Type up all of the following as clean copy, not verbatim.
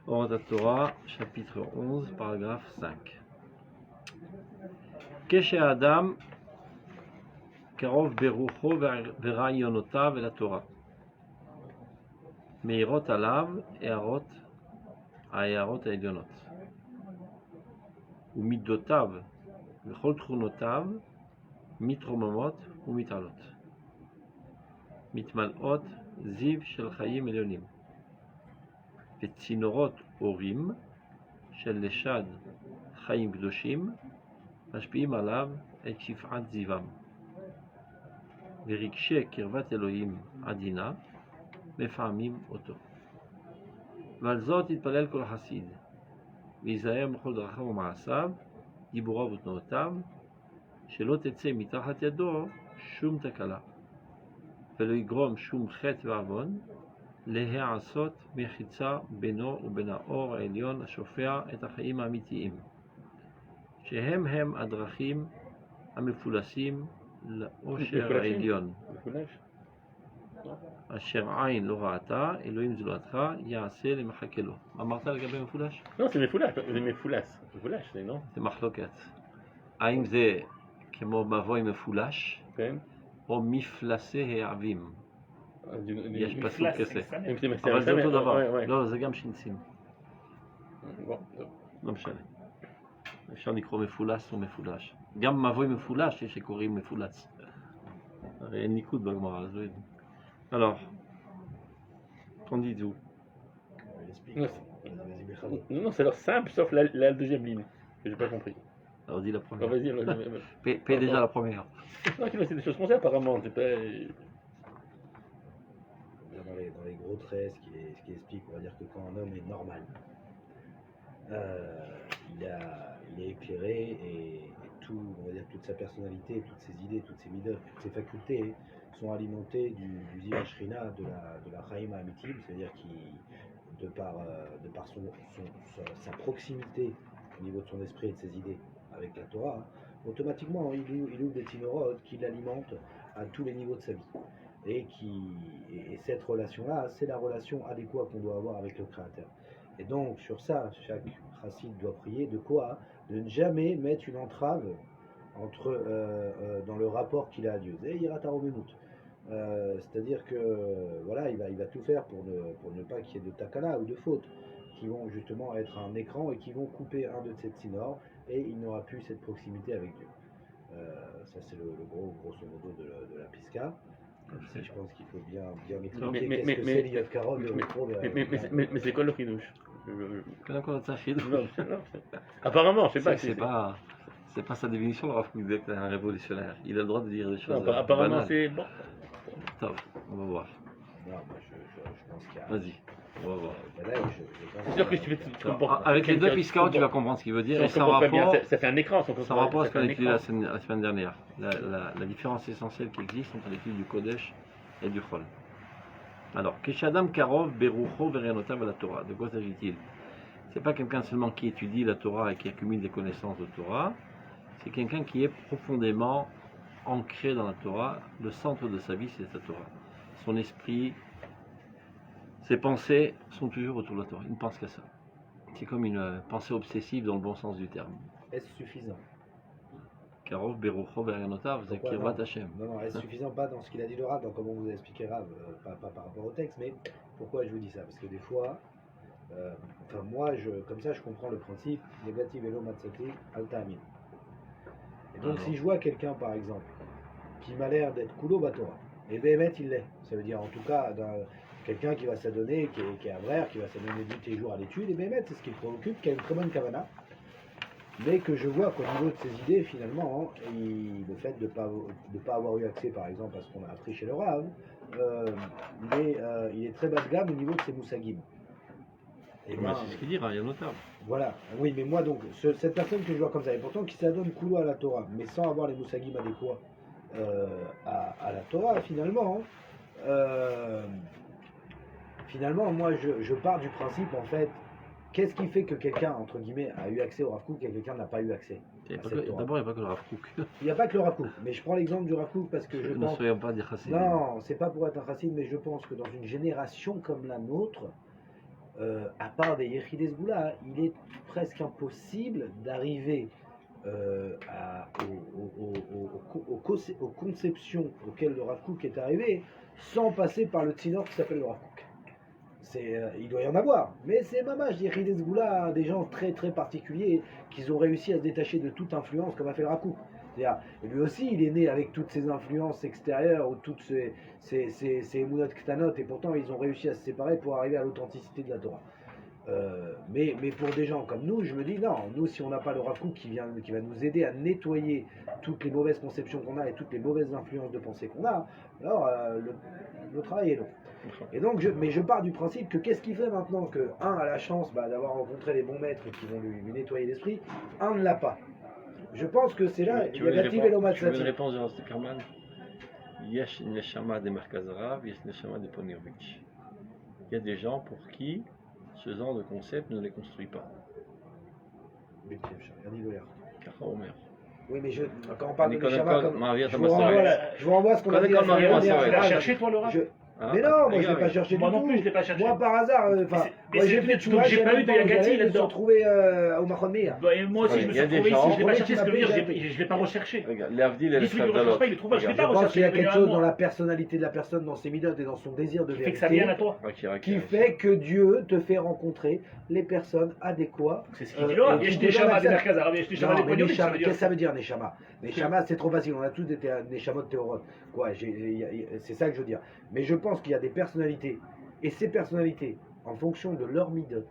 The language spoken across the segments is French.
Orata Torah, chapitre 11, paragraphe 5. Keshe Adam, Karov Berucho Verayonotav et la Torah. Meirot Alav, Earot, Aerot Elionot. Ou Midotav, Vechol Trunotav, Mitromamot, ou Mitalot. Mitmalot, Ziv Shel Chayim Elionim. וצינורות אורים של לשד חיים קדושים משפיעים עליו את שפעת זיום ורגשי קרבת אלוהים עדינה מפעמים אותו. ועל זאת יתפלל כל חסיד ויזהר בכל דרכיו ומעשיו, דיבוריו ותנועותיו, שלא תצא מתחת ידו שום תקלה ולא יגרום שום חטא ועוון להעשות מחיצה בינו ובין האור העליון השופע את החיים האמיתיים, שהם הדרכים המפולסים לאושר העליון, אשר עין לא ראתה, אלוהים זולתך יעשה למחכה לו. אמרת לגבי מפולש? לא, זה מפולש, זה מפולס. מפולש זה, לא? זה מחלוקת. האם זה כמו מבוי מפולש? כן. או מפלסי העבים? יש פסוק כזה. אבל אבל זה אותו דבר. לא, זה גם שינסים. לא משנה. אפשר לקרוא מפולס או מפולש. גם מבוי מפולש יש שקוראים מפולץ. הרי אין ניקוד בגמרא, אז לא יודעים. Alors, qu'en dites-vous? Non, c'est alors simple, sauf la deuxième ligne, que j'ai pas compris. Alors dis la première. Oh, vas-y, Paie déjà la première. Non, c'est des choses comme ça apparemment, c'est pas... Dans les gros traits, ce qui explique, on va dire que quand un homme est normal, il est éclairé et tout, on va dire toute sa personnalité, toutes ses idées, toutes ses midot, toutes ses facultés sont alimentées du Ziv Shrina, de la Chaim Amitim, c'est-à-dire qu'il, de par sa proximité au niveau de son esprit et de ses idées avec la Torah, automatiquement il ouvre des tinorot qui l'alimentent à tous les niveaux de sa vie. Et cette relation-là, c'est la relation adéquate qu'on doit avoir avec le Créateur. Et donc, sur ça, chaque chassid doit prier de quoi? De ne jamais mettre une entrave dans le rapport qu'il a à Dieu. C'est-à-dire que, voilà, il va tout faire pour ne pas qu'il y ait de takala ou de fautes qui vont justement être un écran et qui vont couper un de ces tsinor, et il n'aura plus cette proximité avec Dieu. Ça, c'est le grosso modo de la Piska. Je pense qu'il faut bien m'expliquer qu'est-ce que c'est l'Iyot Karov et le Mais c'est quoi le chidouche? Non, Apparemment, je sais pas. C'est pas sa définition, le Rav Kook d'être un révolutionnaire. Il a le droit de dire des choses. Non, apparemment, banales. c'est bon. Top, on va voir. Non, je pense qu'il y a... Vas-y, on va voir. C'est sûr que tu comprends. Avec les deux piscaos, tu vas comprendre ce qu'il veut dire. Et ça fait un écran. Ça rapport à ce qu'on a étudié la semaine dernière. La différence essentielle qui existe entre l'étude du Kodesh et du Chol. Alors, Keshadam Karov Berucho Verenotav la Torah. De quoi s'agit-il? C'est pas quelqu'un seulement qui étudie la Torah et qui accumule des connaissances de Torah. C'est quelqu'un qui est profondément ancré dans la Torah. Le centre de sa vie, c'est sa Torah. Son esprit, ses pensées sont toujours autour de la Torah. Il ne pense qu'à ça. C'est comme une pensée obsessive dans le bon sens du terme. Est-ce suffisant? Karov Berucho Verenotav, c'est Kirvat Hashem. Non, est-ce suffisant? Pas dans ce qu'il a dit le Rav, dans comment vous a expliqué Rav, pas par rapport au texte, mais pourquoi je vous dis ça? Parce que des fois, moi, comme ça, je comprends le principe négatif elo matzati al ta'amin. Et donc, si je vois quelqu'un, par exemple, qui m'a l'air d'être kulo batora, et Béhémet, il l'est. Ça veut dire, en tout cas, quelqu'un qui va s'adonner, qui est un vrai, qui va s'adonner tous les jours à l'étude, et Béhémet, c'est ce qui le préoccupe, qui a une très bonne kavana, mais que je vois qu'au niveau de ses idées, finalement, le fait de ne pas avoir eu accès, par exemple, à ce qu'on a appris chez le Rav, il est très bas de gamme au niveau de ses moussagim. Et moi, c'est ce qu'il dit, il y a notable. Voilà, oui, mais moi donc, cette personne que je vois comme ça, et pourtant qui s'adonne coulo à la Torah, mais sans avoir les moussagim adéquats à la Torah, finalement, moi je pars du principe, en fait, qu'est-ce qui fait que quelqu'un, entre guillemets, a eu accès au Rav Kook et quelqu'un n'a pas eu accès? D'abord, il n'y a pas que le Rav Kook. Il n'y a pas que le Rav Kook, mais je prends l'exemple du Rav Kook parce que je pense... Ne soyons pas des chassidim. Non, c'est pas pour être un chassid, mais je pense que dans une génération comme la nôtre, à part des Yechidei Sgoula, il est presque impossible d'arriver aux conceptions auxquelles le Rav Kook est arrivé sans passer par le Tzinor qui s'appelle le Rav Kook. Il doit y en avoir, mais c'est mamash, Yechidei Sgoula, des gens très très particuliers qui ont réussi à se détacher de toute influence comme a fait le Rav Kook. Et lui aussi, il est né avec toutes ces influences extérieures ou toutes ces emunot ktanot, et pourtant ils ont réussi à se séparer pour arriver à l'authenticité de la Torah. Mais pour des gens comme nous, je me dis non, nous si on n'a pas le Rav Kook qui va nous aider à nettoyer toutes les mauvaises conceptions qu'on a et toutes les mauvaises influences de pensée qu'on a, alors le travail est long. Et donc, je pars du principe que qu'est-ce qui fait maintenant que un a la chance d'avoir rencontré les bons maîtres qui vont lui nettoyer l'esprit, un ne l'a pas. Je pense que c'est là, Tu veux une réponse de Rav Zuckerman? Yesh neshama de Merkaz Rav, yesh neshama de Ponerovitch. Il y a des gens pour qui ce genre de concept ne les construit pas. Kara Omer. Oui, mais quand on parle de Nicolas neshama, je vous renvoie à ce qu'on a dit la Marie semaine Tu l'as dernière. cherché toi, Laura? Mais non, moi je l'ai pas cherché Moi du non tout. plus, je l'ai pas cherché. Moi par hasard, moi j'ai fait donc j'ai pas eu de Yagati là-dedans. là-dedans. Retrouvé au Mahon Meir. Et moi aussi, je me suis retrouvé ici, je l'ai pas cherché, ce que je veux dire, je l'ai pas recherché. Regarde, l'Avdil et le Il ne recherche pas, il le trouve pas, je l'ai pas Je pense recherché. qu'il y a quelque chose dans la personnalité de la personne, dans ses midotes et dans son désir de Qui fait que ça vient à vérité, toi. qui fait que Dieu te fait rencontrer les personnes adéquates. C'est ce qu'il dit là. Il y a des chamas des merkaz arabes, il y a des chamas des Non, mais pognovic, ça Neshama, veut qu'est-ce dire. que ça veut dire Neshama? Neshama, c'est trop facile, on a tous des Neshamot théorotes. Quoi, c'est ça que je veux dire. Mais je pense qu'il y a des personnalités, et ces personnalités, en fonction de leur midot,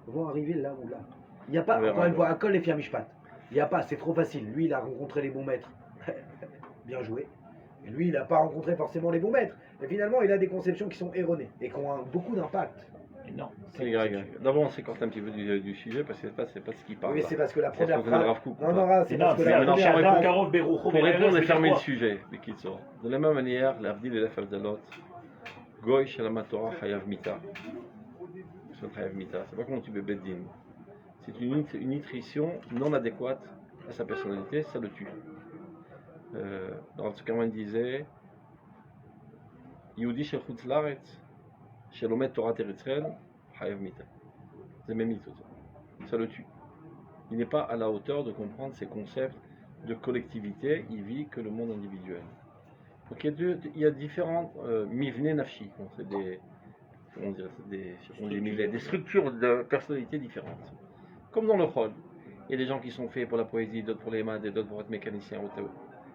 vont arriver là ou là. Il n'y a pas, encore une fois, Akol et Fiamishpat. Il n'y a pas, c'est trop facile. Lui, il a rencontré les bons maîtres. Bien joué. Et lui, il n'a pas rencontré forcément les bons maîtres. Et finalement, il a des conceptions qui sont erronées et qui ont beaucoup d'impact. Non. D'abord, on s'écarte un petit peu du sujet parce que c'est pas ce qui parle. Oui, mais c'est parce que la première qu'on connaît le phrase. Rav Kook, Non, ou non, pas. c'est parce que la non, première non, phrase. Pour répondre et fermer le sujet, Bekitso. De la même manière, l'Avdil et l'Afavdalot, Goy Shalama Torah Hayav Mita. C'est pas comment tu peux Beddin. C'est une nutrition non adéquate à sa personnalité, ça le tue. Dans ce qu'Aman disait, Yehudi Shel Chutz Laaretz, Shel Omed Torah Teretzrel, Hayav Mita. C'est même mythe, ça le tue. Il n'est pas à la hauteur de comprendre ces concepts de collectivité, il vit que le monde individuel. Donc il y a différents mivne nafshi, c'est des structures de personnalité différentes. Comme dans le Chol, il y a des gens qui sont faits pour la poésie, d'autres pour les maths et d'autres pour être mécaniciens au Tao.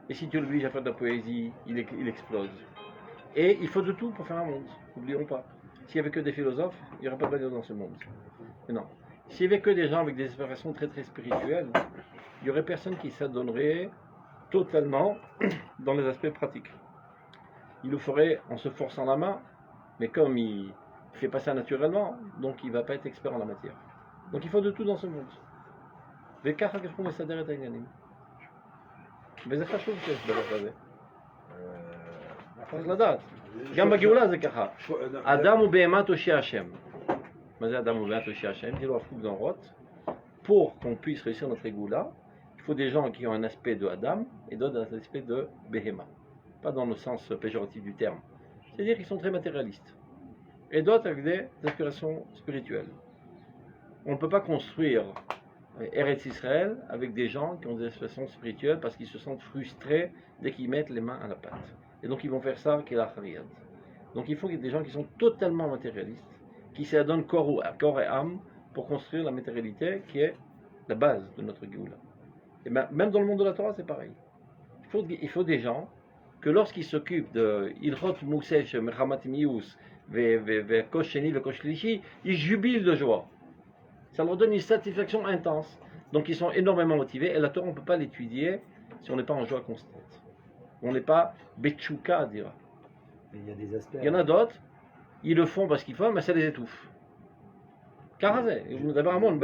Et si tu l'obliges à faire de la poésie, il explose. Et il faut de tout pour faire un monde, n'oublions pas. S'il n'y avait que des philosophes, il n'y aurait pas de valeur dans ce monde. Mais non. S'il n'y avait que des gens avec des aspirations très très spirituelles, il n'y aurait personne qui s'adonnerait totalement dans les aspects pratiques. Il le ferait en se forçant la main, mais comme il fait pas ça naturellement, donc il ne va pas être expert en la matière. Donc il faut de tout dans ce monde. וככה ככה מסדר את העניינים. וזה חשוב שיש דבר כזה. צריך לדעת. גם בגאולה זה ככה. אדם הוא בהמה תושיע השם. מה זה אדם הוא בהמה תושיע השם? dit le Rav Kook dans Roth. Pour qu'on puisse réussir notre Géoula, il faut des gens qui ont un aspect de Adam et d'autres un aspect de Behema. Pas dans le sens péjoratif du terme. C'est-à-dire qu'ils sont très matérialistes. Et d'autres avec des aspirations spirituelles. On ne peut pas construire Eretz Israël avec des gens qui ont des aspirations spirituelles parce qu'ils se sentent frustrés dès qu'ils mettent les mains à la pâte. Et donc ils vont faire ça qu'est la Hariyad. Donc il faut qu'il y ait des gens qui sont totalement matérialistes, qui s'adonnent corps et âme pour construire la matérialité qui est la base de notre Géoula. Et même dans le monde de la Torah, c'est pareil. Il faut des gens que lorsqu'ils s'occupent de Ilchot Mousesh, Mechamat Mius, Kosh Sheni, Kosh Lishi, ils jubilent de joie. Ça leur donne une satisfaction intense. Donc ils sont énormément motivés. Et la Torah, on ne peut pas l'étudier si on n'est pas en joie constante. On n'est pas Betchouka, dira. Il y a des aspects. Il y en a d'autres, ils le font parce qu'il faut, mais ça les étouffe. Karazé, d'abord un monde,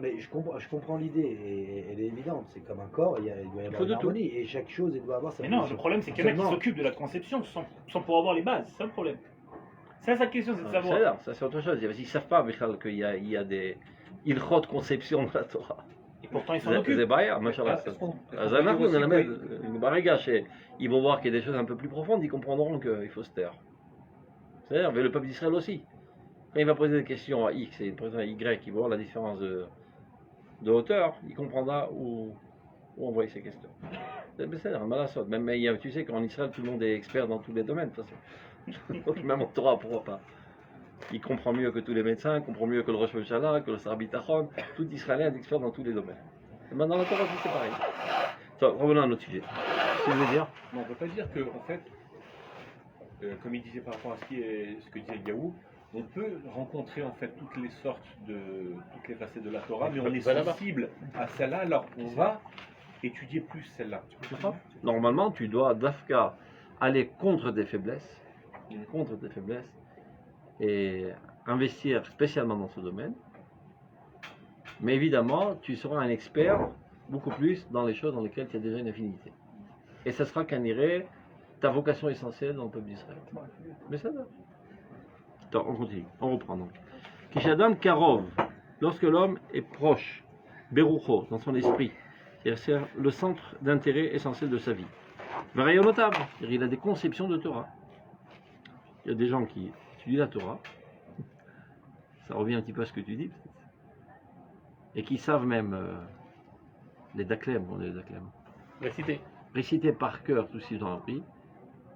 mais je comprends l'idée, et elle est évidente. C'est comme un corps, il doit y avoir une harmonie, et chaque chose, elle doit avoir sa. Mais non, le problème, c'est qu'il y en a qui s'occupent de la conception sans pouvoir avoir les bases. C'est ça le problème. C'est ça la question, c'est de savoir. Ça, c'est autre chose. Ils ne savent pas, Michal, qu'il y a des ilchot conception de la Torah. Et pourtant, ils s'en occupent. C'est Baïa, machallah. Ils vont voir qu'il y a des choses un peu plus profondes, ils comprendront qu'il faut se taire. C'est-à-dire, mais le peuple d'Israël aussi. Quand il va poser des questions à X et une personne à Y, il va voir la différence de hauteur, il comprendra où envoyer ses questions. C'est un malasot. Même, tu sais qu'en Israël, tout le monde est expert dans tous les domaines, de toute façon. Donc, même en Torah, pourquoi pas. Il comprend mieux que tous les médecins, il comprend mieux que le Rosh Hashanah, que le Sar Bitachon. Tout Israélien est expert dans tous les domaines. Et maintenant, dans la Torah, c'est pareil. Revenons à notre sujet. Qu'est-ce que je veux dire? Non, on ne peut pas dire que, en fait, comme il disait par rapport à ce que disait Yaou, on peut rencontrer en fait toutes les facettes de la Torah, mais on est sensible à celle-là, alors on va étudier plus celle-là. Normalement, tu dois d'Afka aller contre tes faiblesses, et investir spécialement dans ce domaine. Mais évidemment, tu seras un expert beaucoup plus dans les choses dans lesquelles tu as déjà une affinité. Et ça sera ta vocation essentielle dans le peuple d'Israël. Mais ça doit. Attends, on continue, on reprend donc. Kishadam Karov, lorsque l'homme est proche, Berucho, dans son esprit, c'est le centre d'intérêt essentiel de sa vie. Varayonotable, il a des conceptions de Torah. Il y a des gens qui étudient la Torah, ça revient un petit peu à ce que tu dis, et qui savent même les daklem, réciter par cœur tout ce qu'ils ont appris,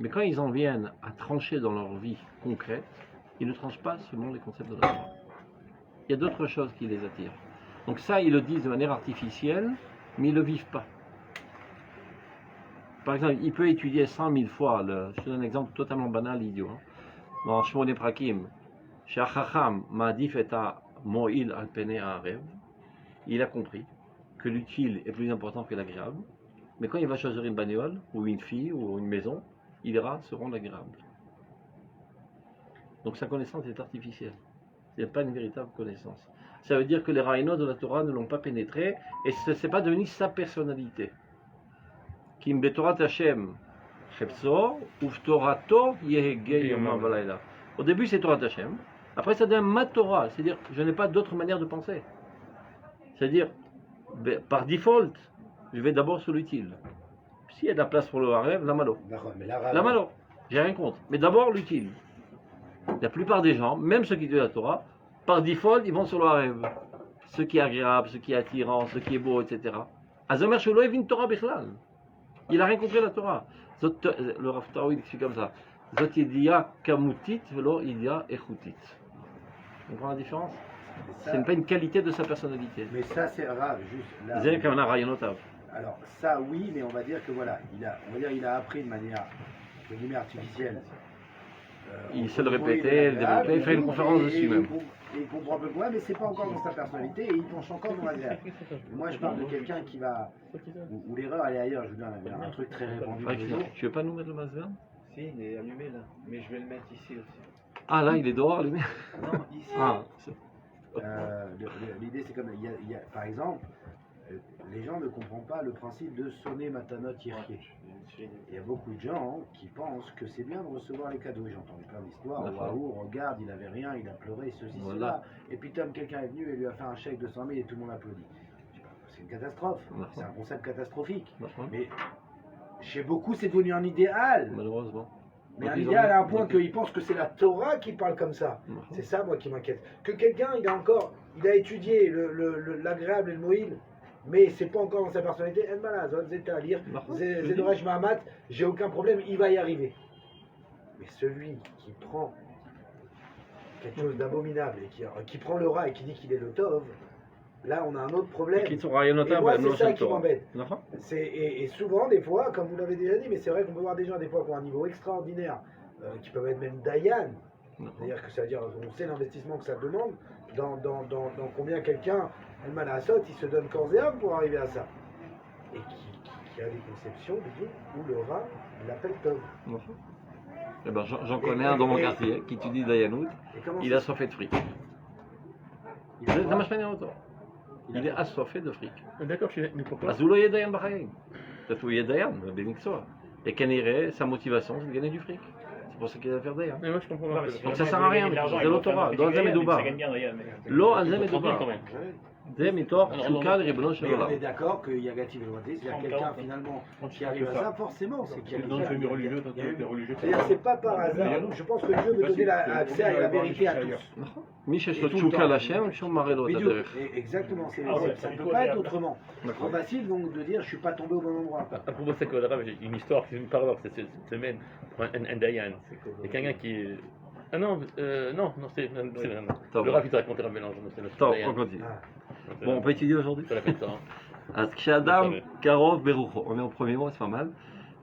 mais quand ils en viennent à trancher dans leur vie concrète, ils ne tranchent pas selon les concepts de la Torah. Il y a d'autres choses qui les attirent. Donc ça, ils le disent de manière artificielle, mais ils ne le vivent pas. Par exemple, il peut étudier 100 000 fois, je te donne un exemple totalement banal, idiot. Dans Shmone Prakim, Shachacham Ma'adif et Mo'il al Pene Ha'arev, il a compris que l'utile est plus important que l'agréable, mais quand il va choisir une bagnole, ou une fille, ou une maison, il ira selon l'agréable. Donc sa connaissance est artificielle. Ce n'est pas une véritable connaissance. Ça veut dire que les raïnos de la Torah ne l'ont pas pénétré et ce n'est pas devenu sa personnalité. Kim betorat Hashem chepso uftorato yehege yomam valayla. Au début c'est Torah Hashem, après ça devient ma Torah, c'est-à-dire je n'ai pas d'autre manière de penser. C'est-à-dire par default, je vais d'abord sur l'utile. S'il y a de la place pour le harev, la malo. La malo, j'ai rien contre. Mais d'abord l'utile. La plupart des gens, même ceux qui étudient la Torah, par default, ils vont sur le harev. Ce qui est agréable, ce qui est attirant, ce qui est beau, etc. Azomer Shelo Evin Torah Bichlal. Il n'a rien compris la Torah. Le Rav Tao, il explique comme ça. Zot idia kamutit velo idia echutit. On comprend la différence? Ce n'est pas une qualité de sa personnalité. Mais ça, c'est Rav, juste là. C'est comme un rayonotav. Alors, ça, oui, mais on va dire que voilà, il a appris de manière, entre guillemets, artificielle. Il sait le répéter, le développer, il fait une conférence dessus même. Et il comprend un peu quoi, mais c'est pas encore dans sa personnalité et il penche encore dans l'agréable. Moi, je parle de quelqu'un qui va. Où l'erreur elle est ailleurs. Je veux dire, un truc très répandu. Tu veux pas nous mettre le masque? Si, il est allumé là, mais je vais le mettre ici aussi. Ah là, il est dehors allumé? Non, ici. Ah, l'idée, c'est comme. Par exemple, les gens ne comprennent pas le principe de sonner matanot yirké. Il y a beaucoup de gens qui pensent que c'est bien de recevoir les cadeaux. J'ai entendu plein d'histoires. Waouh, regarde, il n'avait rien, il a pleuré, ceci, cela. Et puis, Tom, quelqu'un est venu et lui a fait un chèque de 100 000 et tout le monde applaudit. C'est une catastrophe. C'est un concept catastrophique. Mais chez beaucoup, c'est devenu un idéal. Malheureusement. Mais un idéal à un point qu'ils pensent que c'est la Torah qui parle comme ça. C'est ça, moi, qui m'inquiète. Que quelqu'un, il a étudié l'agréable et le moïl. Mais c'est pas encore dans sa personnalité. À lire, Zédoresh Mahamat, j'ai aucun problème, il va y arriver. Mais celui qui prend quelque chose d'abominable et qui prend le rat et qui dit qu'il est le Tov, là on a un autre problème. Et moi c'est ça qui m'embête. Et souvent, des fois, comme vous l'avez déjà dit, mais c'est vrai qu'on peut voir des gens des fois qui ont un niveau extraordinaire, qui peuvent être même Dayan. C'est-à-dire que ça veut dire, on sait l'investissement que ça demande, dans combien quelqu'un, El Malasot, il se donne corps et âme pour arriver à ça. Et qui a des conceptions, où le rat l'appelle Tov. Eh ben, j'en connais un dans mon quartier qui étudie Dayanout, il a assoiffé de fric. Il est assoiffé de fric. D'accord, mais pourquoi? Azulo Yedayan Bahayim. Peut-être qu'il y a Dayan, Benixoa. Et Kanire, sa motivation, c'est de gagner du fric. C'est pour ça qu'il va faire Dayan. Mais moi je comprends pas. Donc ça sert à rien, c'est l'autorat. Dans Alzem et Douba. L'eau, Alzem et Douba. זה מתוך Alors, תשוקה לריבונו של Mais on עולם. est d'accord que Yagati Veloité, c'est-à-dire quelqu'un finalement qui arrive à ça, forcément, c'est qu'il y a Dans le famille religieux, dans les religieux. C'est-à-dire, c'est pas par hasard. Je pense que Dieu veut donner accès à la vérité à tous. מי שיש לו Et tout le תשוקה temps. להשם, שום מראה לו את Bidou. הדרך. Exactement, Ah ouais, ça ne c'est peut pas être cohérent. autrement. Trop facile donc de dire je suis pas tombé au bon endroit. À propos de ça, que j'ai une histoire qui me parle cette semaine pour un Dayan. Il y a quelqu'un qui. Ah non, non, c'est. טוב, Le Rav, il te racontait un mélange. C'est notre טוב, Dayan. on continue. Ah. Bon, on peut étudier aujourd'hui. Ça l'appelle ça. Hein. אז כשאדם קרוב ברוחו, on est au premier mot, c'est pas mal.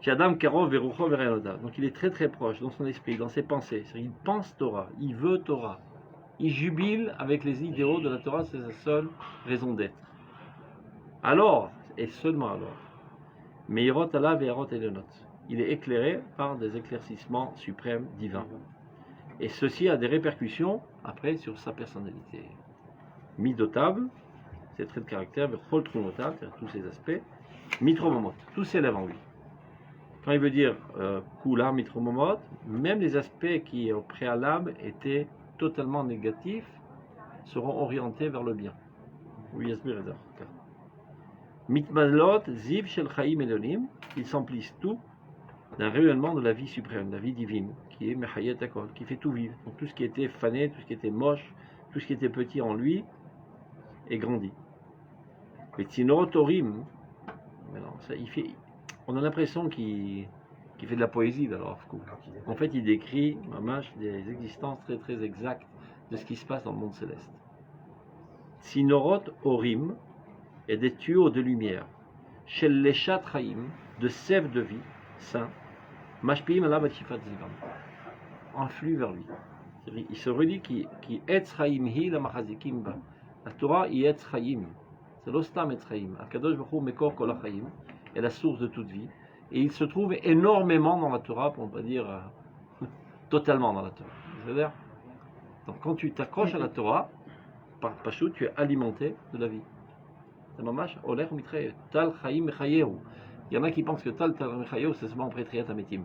כשאדם קרוב ברוחו ורעיונותיו, donc il est très très proche dans son esprit, dans ses pensées. C'est-à-dire, il pense Torah, il veut Torah. Il jubile avec les idéaux de la Torah, c'est sa seule raison d'être. Alors, et seulement alors, Meirot Allah ve'erot elionot, il est éclairé par des éclaircissements suprêmes divins. Et ceci a des répercussions après sur sa personnalité. Midotable, ses traits de caractère, Chol Trumotav, c'est-à-dire tous ses aspects, Mitromomot, tout s'élève en lui. Quand il veut dire Kula Mitromomot, même les aspects qui au préalable étaient totalement négatifs seront orientés vers le bien. Oui, Yasmir Edar. Mitmalot, Ziv Shel Chaim Elonim, ils s'emplissent tout d'un rayonnement de la vie suprême, de la vie divine, qui est Mechayet Akol, qui fait tout vivre. Donc tout ce qui était fané, tout ce qui était moche, tout ce qui était petit en lui, est grandi. Mais Tsinorotorim, on a l'impression qu'il fait de la poésie d'alors. En fait, il décrit mamash, des existences très très exactes de ce qui se passe dans le monde céleste. Tsinorot Orim est des tuyaux de lumière. Shel Leshat Chaim, de sève de vie, saint, Mashpiim ala Bachifat Zivam, influe vers lui. Il se redit qui Etz Chaim hi la Machazikim ba. La Torah y Etz Chaim. C'est l'Ostam Etz Chaim. Akadosh Baruch Hu Mekor Kol HaChaim est la source de toute vie. Et il se trouve énormément dans la Torah, pour ne pas dire totalement dans la Torah. C'est-à-dire, donc quand tu t'accroches à la Torah, par Pashut, tu es alimenté de la vie. C'est mamash, Oler Mitre, Tal Chaim Mechayehu. Il y en a qui pensent que Tal Mechayehu, c'est seulement après Triat Ametim.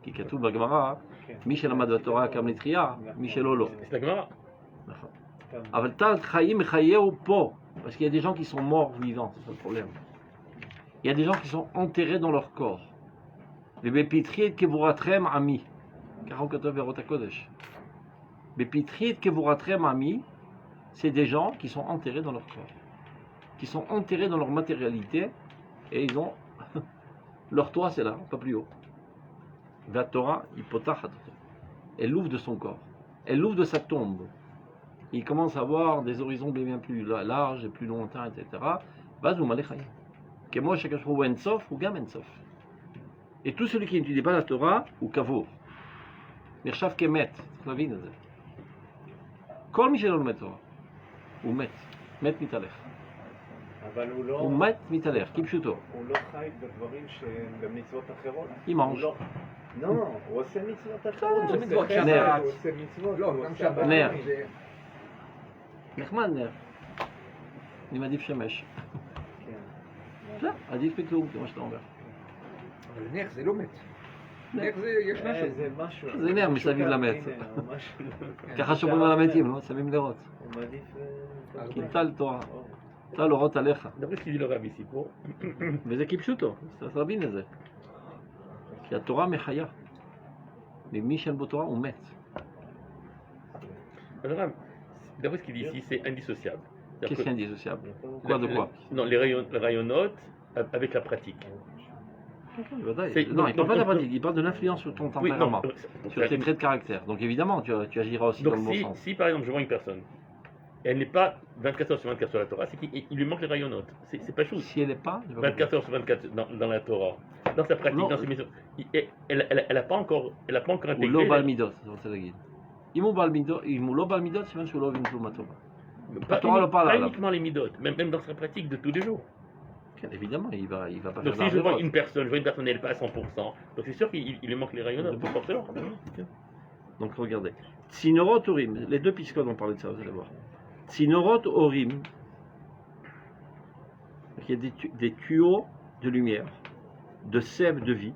Qui katou Bagmara, Michel Amad Torah Kam Litria, Michel Olo. C'est la Gemara. Avec Tal Chaim Mechayehu Po, parce qu'il y a des gens qui sont morts vivants, c'est ça le problème. Il y a des gens qui sont enterrés dans leur corps. Les Bepitriet Kevuratrem Ami. 44 Verot Kodesh. Bepitriet Kevuratrem Ami, c'est des gens qui sont enterrés dans leur corps. Qui sont enterrés dans leur matérialité et ils ont. Leur toit, c'est là, pas plus haut. La Torah, elle l'ouvre de son corps. Elle l'ouvre de sa tombe. Il commence à voir des horizons bien plus larges et plus lointains, etc. Bazoum Alechayim. Que moi, chacun se trouve Ensof ou Gam Ensof. Et tout celui qui n'étudie pas la Torah, ou Kavour, Mirshav Kemet, la vie, Kol Michel le Torah, ou Met, Met Mitalech, אבל הוא לא... ou Met Mitalech, Kipshuto, הוא לא חי בדברים שהם במצוות אחרות. il mange. הוא לא... לא, הוא עושה מצוות אחרות. הוא עושה מצוות, חסד, נר. הוא עושה מצוות. לא, הוא גם עושה שבת. נר. זה- נחמד נר. אני מעדיף שמש. כן. לא, עדיף בכלום, כמו שאתה אומר. אבל נר זה לא מת. נר זה, יש משהו. זה משהו. זה נר מסביב למת. הנה, הוא משהו. ככה שומרים על המתים, לא? שמים נרות. הוא מעדיף... כי טל תורה, טל אורות עליך. D'après ce qu'il dit le Rav ici, pour. וזה כפשוטו, צריך להבין את זה. כי התורה מחיה. ומי שאין בו תורה הוא מת. Le Rav, d'après ce qu'il dit ici, c'est indissociable. Qu'est-ce qui est indissociable? Quoi de quoi? Non, les rayonnotes avec la pratique. Non, il ne parle pas de la pratique, il parle de l'influence sur ton Oui, non, tempérament, sur tes traits de caractère. Donc évidemment, tu agiras aussi dans donc le bon si, sens. si par exemple je vois une personne, et elle n'est pas 24 heures sur 24 sur la Torah, c'est qu'il lui manque les rayonnotes. C'est pas chou. Si elle n'est pas, je vais 24 heures sur 24 dans la Torah, dans sa pratique, Non. dans ses missions, elle n'a pas encore ou intégré. לא בעל מידות, אני רוצה להגיד. אם הוא לא בעל מידות, סימן שהוא לא הבין כלום מהתורה. Pas, Torah le parle, pas là. uniquement les midotes, même dans sa pratique de tous les jours. כן, évidemment, il va pas Donc faire si je vois d'argent. une personne, elle n'est pas à 100%, donc c'est sûr qu'il lui manque les rayonnotes, forcément. Donc regardez. Tsinorot Orim, les deux piscodes ont parlé de ça, vous allez voir. Tsinorot Orim, il y a des tuyaux de lumière, de sève de vie,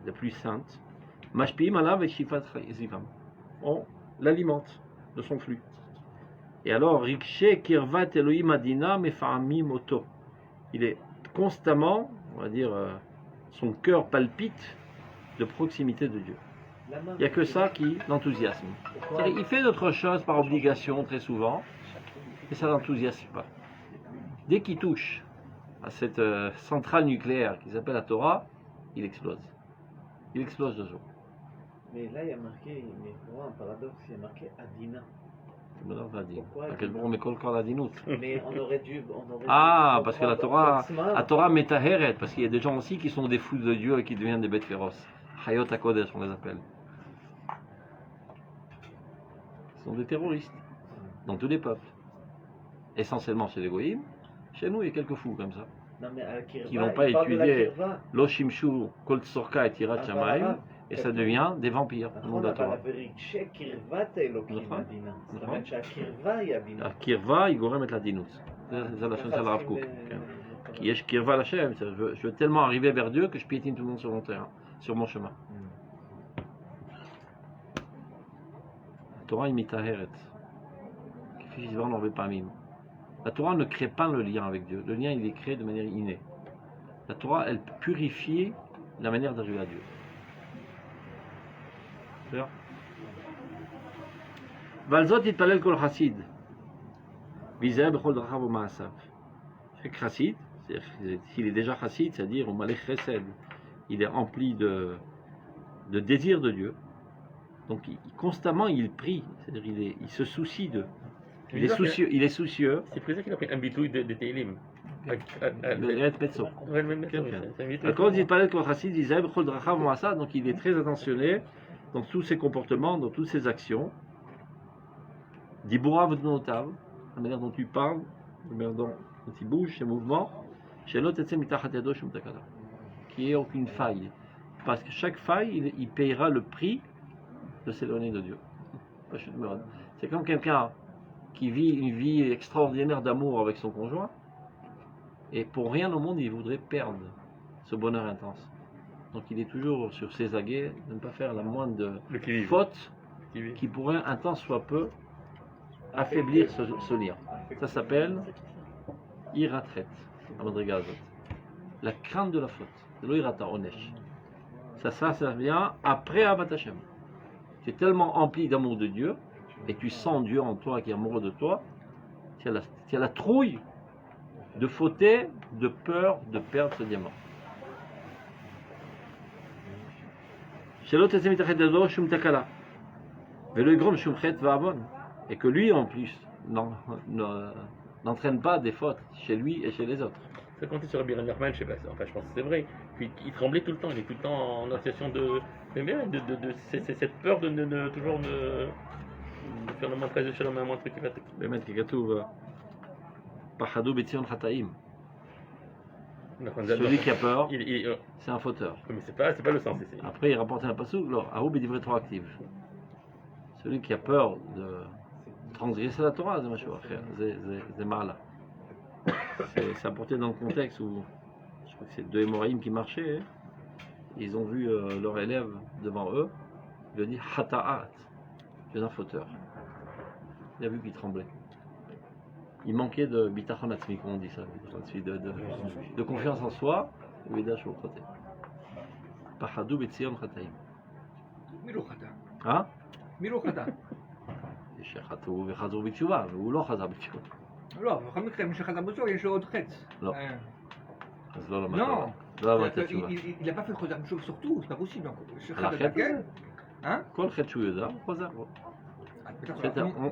la plus sainte. Mashpiim alav et shifat zivam. On l'alimente de son flux. Et alors, Rikshe Kirvat Elohim Adina Mefa'amim Oto. Il est constamment, on va dire, son cœur palpite de proximité de Dieu. Il n'y a que ça qui l'enthousiasme. C'est-à-dire, il fait d'autres choses par obligation très souvent, et ça ne l'enthousiasme pas. Dès qu'il touche à cette centrale nucléaire qui s'appelle la Torah, il explose. Il explose de joie. Mais là, il y a marqué, mais pour moi, un paradoxe, il y a marqué Adina. Pourquoi à quel moment on met le corps la dinoute. Mais on aurait dû. Ah, parce que la Torah métaheret, parce qu'il y a des gens aussi qui sont des fous de Dieu et qui deviennent des bêtes féroces. Hayot HaKodesh, on les appelle. Ce sont des terroristes, dans tous les peuples. Essentiellement chez les Goïms. Chez nous, il y a quelques fous comme ça. Non, mais à Kirva, qui ne vont pas étudier Lo Shimshu, Kol Tsorka et Tirat Shamayim, et ça devient des vampires. Le monde de la Torah. Kirva, il gorem et la dinout. C'est la chanson de Rav Kook. Qui est Kirva l'Hachem. Je veux tellement arriver vers Dieu que je piétine tout le monde sur mon terrain, sur mon chemin. La Torah imita Heret. La Torah ne crée pas le lien avec Dieu. Le lien, il est créé de manière innée. La Torah, elle purifie la manière d'arriver à Dieu. Valzot itpalel kol chassid. Vizeh bechol drachav u'ma'asav. Chaque chassid, s'il est déjà chassid, c'est-à-dire au malech chesed, il est rempli de désir de Dieu. Donc constamment il prie, c'est-à-dire il se soucie d'eux. Il est soucieux. C'est pour ça qu'il a pris un bitouille de Teilim. Donc il est très attentionné dans tous ses comportements, dans toutes ses actions. Dibura v'dnotav, la manière dont tu parles, la manière dont il bouge, ses mouvements, qui est aucune faille. Parce que chaque faille, il payera le prix de s'éloigner de Dieu. C'est comme quelqu'un qui vit une vie extraordinaire d'amour avec son conjoint, et pour rien au monde, il voudrait perdre ce bonheur intense. Donc il est toujours sur ses aguets, de ne pas faire la moindre faute qui pourrait, un temps soit peu, affaiblir ce lien. Ça s'appelle iratret, à Madrigal. La crainte de la faute. C'est l'irata onesh. Ça vient après Avat Hashem. Tu es tellement rempli d'amour de Dieu, et tu sens Dieu en toi qui est amoureux de toi, tu as la trouille de fauter, de peur de perdre ce diamant. Et que lui en plus n'entraîne pas des fautes chez lui et chez les autres. Ça comptait sur Rabbi Nachman, je sais pas, enfin je pense que c'est vrai. Puis il tremblait tout le temps, il est tout le temps en association de cette peur de toujours de faire le montrage de Shalom, un montre qui va te... באמת, כי כתוב, פחדו בציון חטאים. Celui qui a peur, c'est un fauteur. Mais c'est pas le sens ici. Après, il rapporte un passage, Ahou b'divrei Torah active. Celui qui a peur de transgresser la Torah, c'est mal. C'est apporté dans le contexte où, je crois que c'est deux Hémoraïm qui marchaient, ils ont vu leur élève devant eux, il lui a dit Hata'at, tu es un fauteur. Il a vu qu'il tremblait. Il manquait de bitachon atzmi, comme on dit ça, de confiance en soi, et d'ach au côté. Pachadou betzion chataim. Milo chata. Hein? Milo chata. שחטאו וחזרו בתשובה, והוא לא חזר בתשובה. לא, בכל מקרה, מי שחזר בתשובה יש לו עוד חץ. לא. אז לא למד. Non, לא למד את התשובה. il n'a pas fait חוזר בתשובה surtout, c'est pas possible. על החטא? Hein? כל חטא שהוא יודע, הוא חוזר.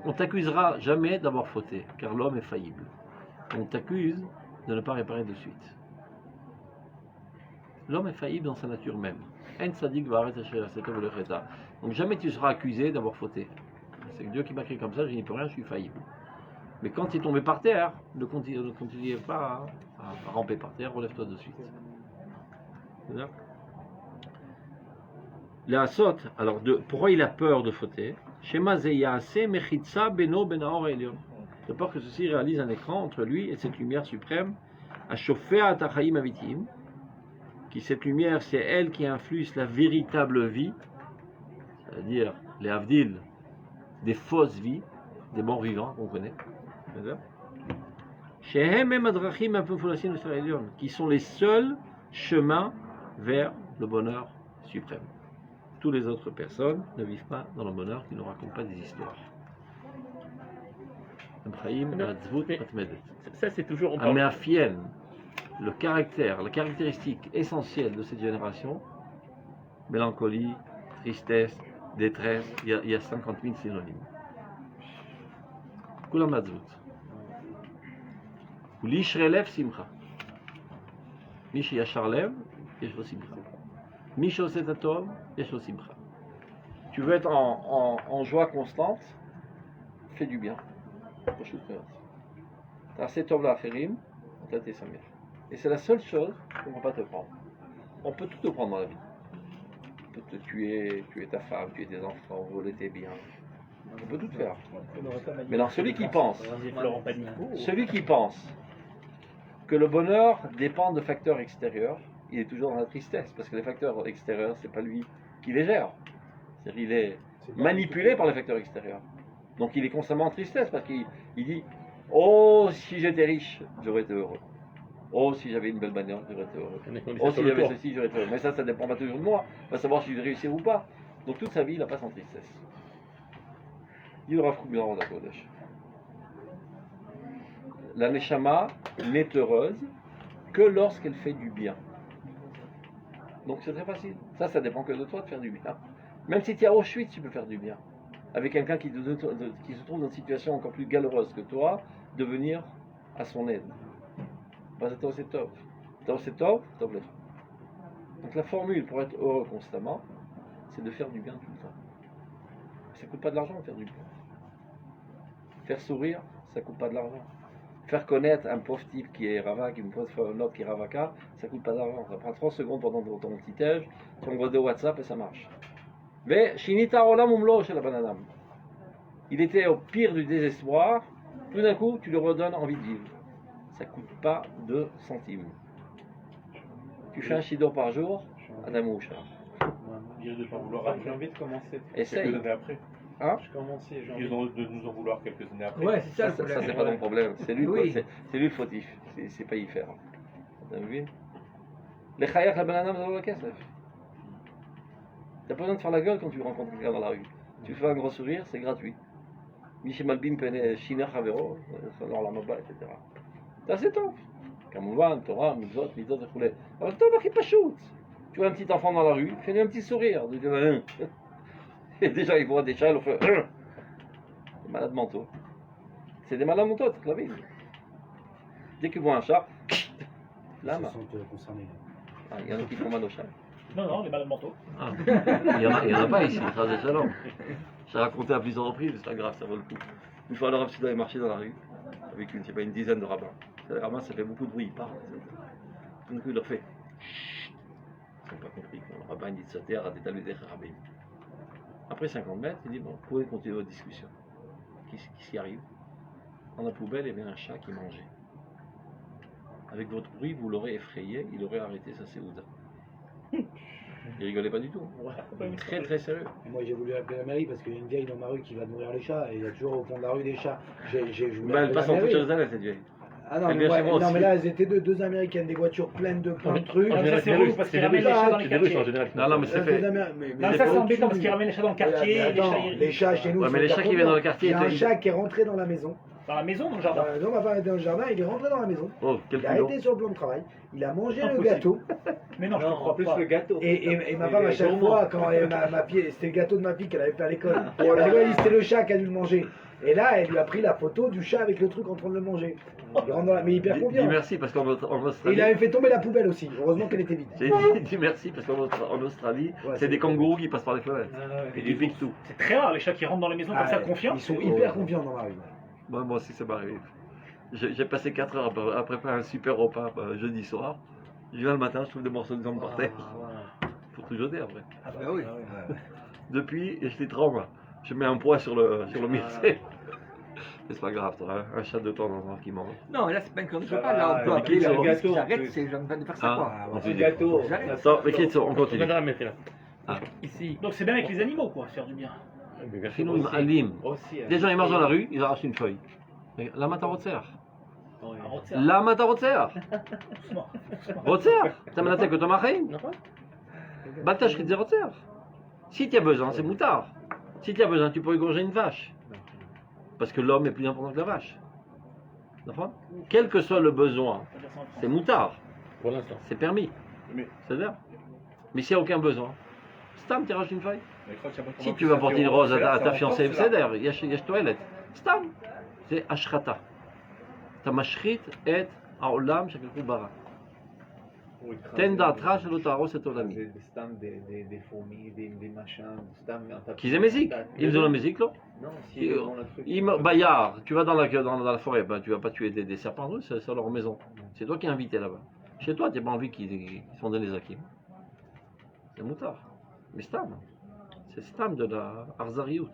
On t'accusera jamais d'avoir fauté, car l'homme est faillible. On t'accuse de ne pas réparer de suite. L'homme est faillible dans sa nature même. Donc jamais tu seras accusé d'avoir fauté. C'est Dieu qui m'a créé comme ça, je n'y peux rien, je suis faillible. Mais quand tu es tombé par terre, ne continue pas à ramper par terre, relève-toi de suite. La saute, alors pourquoi il a peur de fauter? De peur que ceci réalise un écran entre lui et cette lumière suprême, à chauffer à Tachaïm Avitim, qui cette lumière c'est elle qui influe la véritable vie, c'est-à-dire les Avdil, des fausses vies, des bons vivants qu'on connaît, Shehem Hem Adrachim Mefufulasin Moshe Elyon, qui sont les seuls chemins vers le bonheur suprême. Toutes les autres personnes ne vivent pas dans le bonheur, qui ne racontent pas des histoires. Ça, c'est toujours. On parle- Améafien, le caractère, la caractéristique essentielle de cette génération, mélancolie, tristesse, détresse, il y a 50 000 synonymes. Kulam Matzvut. Ou l'Ishrelev Simcha. Mish Yashar Lev, Yesh Lo Simcha. Mish Oset Atov, Yesh Lo Simcha. Tu veux être en joie constante, fais du bien. T'as Tov Lacherim, t'as tes Samir. Et c'est la seule chose qu'on ne va pas te prendre. On peut tout te prendre dans la vie. On peut te tuer ta femme, tuer tes enfants, voler tes biens. On peut tout faire. Mais dans celui qui pense, que le bonheur dépend de facteurs extérieurs, il est toujours dans la tristesse, parce que les facteurs extérieurs, c'est pas lui qui les gère. C'est-à-dire, il est manipulé par les facteurs extérieurs. Donc il est constamment en tristesse, parce qu'il dit « Oh, si j'étais riche, j'aurais été heureux. Oh, si j'avais une belle bagnole, j'aurais été heureux. Oh, si j'avais ceci, j'aurais été heureux. » Mais ça dépend pas toujours de moi. On va savoir si je vais réussir ou pas. Donc toute sa vie, il la passe en tristesse. Dit le Rav Kook Bilan Roda Kodesh. La Neshama n'est heureuse que lorsqu'elle fait du bien. Donc c'est très facile. Ça dépend que de toi de faire du bien. Même si tu es à Auschwitz, tu peux faire du bien. Avec quelqu'un qui se trouve dans une situation encore plus galeureuse que toi, de venir à son aide. C'est top. C'est top, top. Donc la formule pour être heureux constamment, c'est de faire du bien tout le temps. Ça ne coûte pas de l'argent de faire du bien. Faire sourire, ça ne coûte pas de l'argent. Faire connaître un pauvre type qui est ravak, une pauvre note qui est ravaka, ça ne coûte pas d'argent. Ça prend 3 secondes pendant ton petit âge, tu envoies de WhatsApp et ça marche. Mais Shinita Olam Umlo chez la bananam. Il était au pire du désespoir, tout d'un coup tu lui redonnes envie de vivre. Ça ne coûte pas 2 centimes. Tu fais un chido par jour, Adam Ouchar. Dire de ne pas vouloir J'ai envie de commencer. Essaye. quelques années après. Hein? Je commençais, j'ai Dire envie. de nous en vouloir quelques années après. Ouais, c'est ça le Ça, problème. c'est pas ton problème. C'est lui, Oui. c'est lui le fautif. C'est pas y faire. T'as vu? Les chayak, la banane, ça vaut la caisse. T'as pas besoin de faire la gueule quand tu rencontres quelqu'un dans la rue. Tu fais un gros sourire, c'est gratuit. Michel Malbim Pene, Shiner Havero, Salor Lamaba, etc. C'est top. Kamouvan, Torah, Mizot, Mizot, et Foulé. Alors, toi, qui pas shoot. Tu vois un petit enfant dans la rue, fais-lui un petit sourire. Et déjà, il voit des chats, il fait. Des malades mentaux. C'est des malades mentaux toute la vie. Dès qu'ils voient un chat, Ils là, se sentent concernés. il y en a qui font mal au chat. Non, les malades mentaux. Ah. Il y en a pas ici, ça des salons. J'ai raconté à plusieurs reprises, c'est pas grave, ça vaut le coup. Une fois, le Rav Sida est marché dans la rue avec une dizaine de rabbins. Les rabbins, ça fait beaucoup de bruit, ils parlent. Tout d'un coup, il leur fait. Chut. Ils n'ont pas compris. Le rabbin dit de se taire à des talmidei rabbins. Après 50 mètres, il dit bon, vous pouvez continuer votre discussion. Qu'est-ce qui arrive? Dans la poubelle, il y avait un chat qui mangeait. Avec votre bruit, vous l'aurez effrayé, il aurait arrêté sa séouda. Il rigolait pas du tout. Très très sérieux. Et moi j'ai voulu appeler la mairie parce qu'il y a une vieille dans ma rue qui va nourrir les chats et il y a toujours au fond de la rue des chats. Je voulais Bah, elle appeler passe la en toute mairie. Jérusalem, cette vieille. Ah non, Elle mais, vient chez moi non aussi. mais là elles étaient deux américaines, des voitures pleines de plein de trucs. Ah, ça, c'est des relou Russes, parce c'est qu'ils des ramènent les Russes. chats dans les C'est des Russes en quartiers. général. Non, non, mais c'est Des fait. Non, ça, c'est embêtant parce qu'ils ramènent les chats dans le quartier. Mais attends, les chats chez nous. Ouais, sont mais les chats hyper qui viennent dans le contents. quartier, Il y a un ils- chat qui est rentré dans la maison. Dans la maison, dans le jardin. Non, on va pas dans le jardin, il est rentré dans la maison. Oh, quel Il a culot. été sur le plan de travail, il a mangé le Impossible. gâteau. Mais non, je te Non, crois en plus pas. le gâteau. Et ma Il femme, à est chaque gourmand. fois, quand ma fille, c'était le gâteau de ma fille qu'elle avait fait à l'école, elle a dit, c'était le chat qui a dû le manger. Et là, elle lui a pris la photo du chat avec le truc en train de le manger. Il rentre dans la... Mais hyper Dis confiant. merci parce qu'en Et Australie. il avait fait tomber la poubelle aussi. Heureusement qu'elle était vide. J'ai dit merci parce qu'en Australie, Ouais, c'est c'est- des kangourous qui passent par les fenêtres. Ah, Et du pique tout. C'est très rare les chats qui rentrent dans les maisons comme ça, confiants. Ils sont hyper confiants dans la rue. Moi aussi, ça m'est arrivé. J'ai passé 4 heures à préparer un super repas jeudi soir. Je viens le matin, je trouve des morceaux de viande par terre. Faut tout jeter après. Ah bah oui. Depuis, je les tremble. Je mets un poids sur le mixer. C'est pas grave, toi, un chat de temps en temps qui mange. Non, là, c'est pas une connerie. Je Ça sais pas, va, là, on peut mais appeler qui la sont- police qui gâteau, en s'arrête, plus. c'est je viens de faire ça, Ah. quoi. On Un dit- gâteau. J'arrête. Attends, mais qui on continue. Madame, mettez là. Ah. Ici, Donc c'est bien avec les animaux, quoi, faire du bien. אפילו עם עלים. aussi, Des gens, ils marchent dans la rue, ils arrachent une feuille. Mais למה אתה רוצח? oui. למה אתה רוצח? רוצח! אתה מנתק אותו מהחיים. נכון? בל תשחית זה רוצח. Si tu as besoin, c'est moutard. Si tu as besoin, tu peux égorger une vache. Parce que l'homme est plus important que la vache. D'accord? Quel que soit le besoin, c'est moutard. Pour l'instant. C'est permis. Mais- C'est vrai. Mais s'il n'y a aucun besoin, Stam, tu arraches une feuille. Mais quand il y a pas Si comment tu veux ça porter fait une rose à refaire, ta c'est fiancée, encore cela. בסדר, יש toilette. סתם. זה השחתה. אתה משחית את העולם שהקדוש ברא. תן דעתך שלא תהרוס את עולמי. זה סתם des fourmis, des machins, סתם... כי זה מזיק. אם זה לא מזיק, לא. Non, si dans le truc... אם ביער, tu vas dans la forêt, ben, tu vas pas tuer des serpents russes, c'est leur maison. C'est toi qui es invité là-bas. Chez toi, tu n'as pas envie qu'ils sont dans les hakim. C'est moutard. Mais stam. C'est stam de la Arzariout.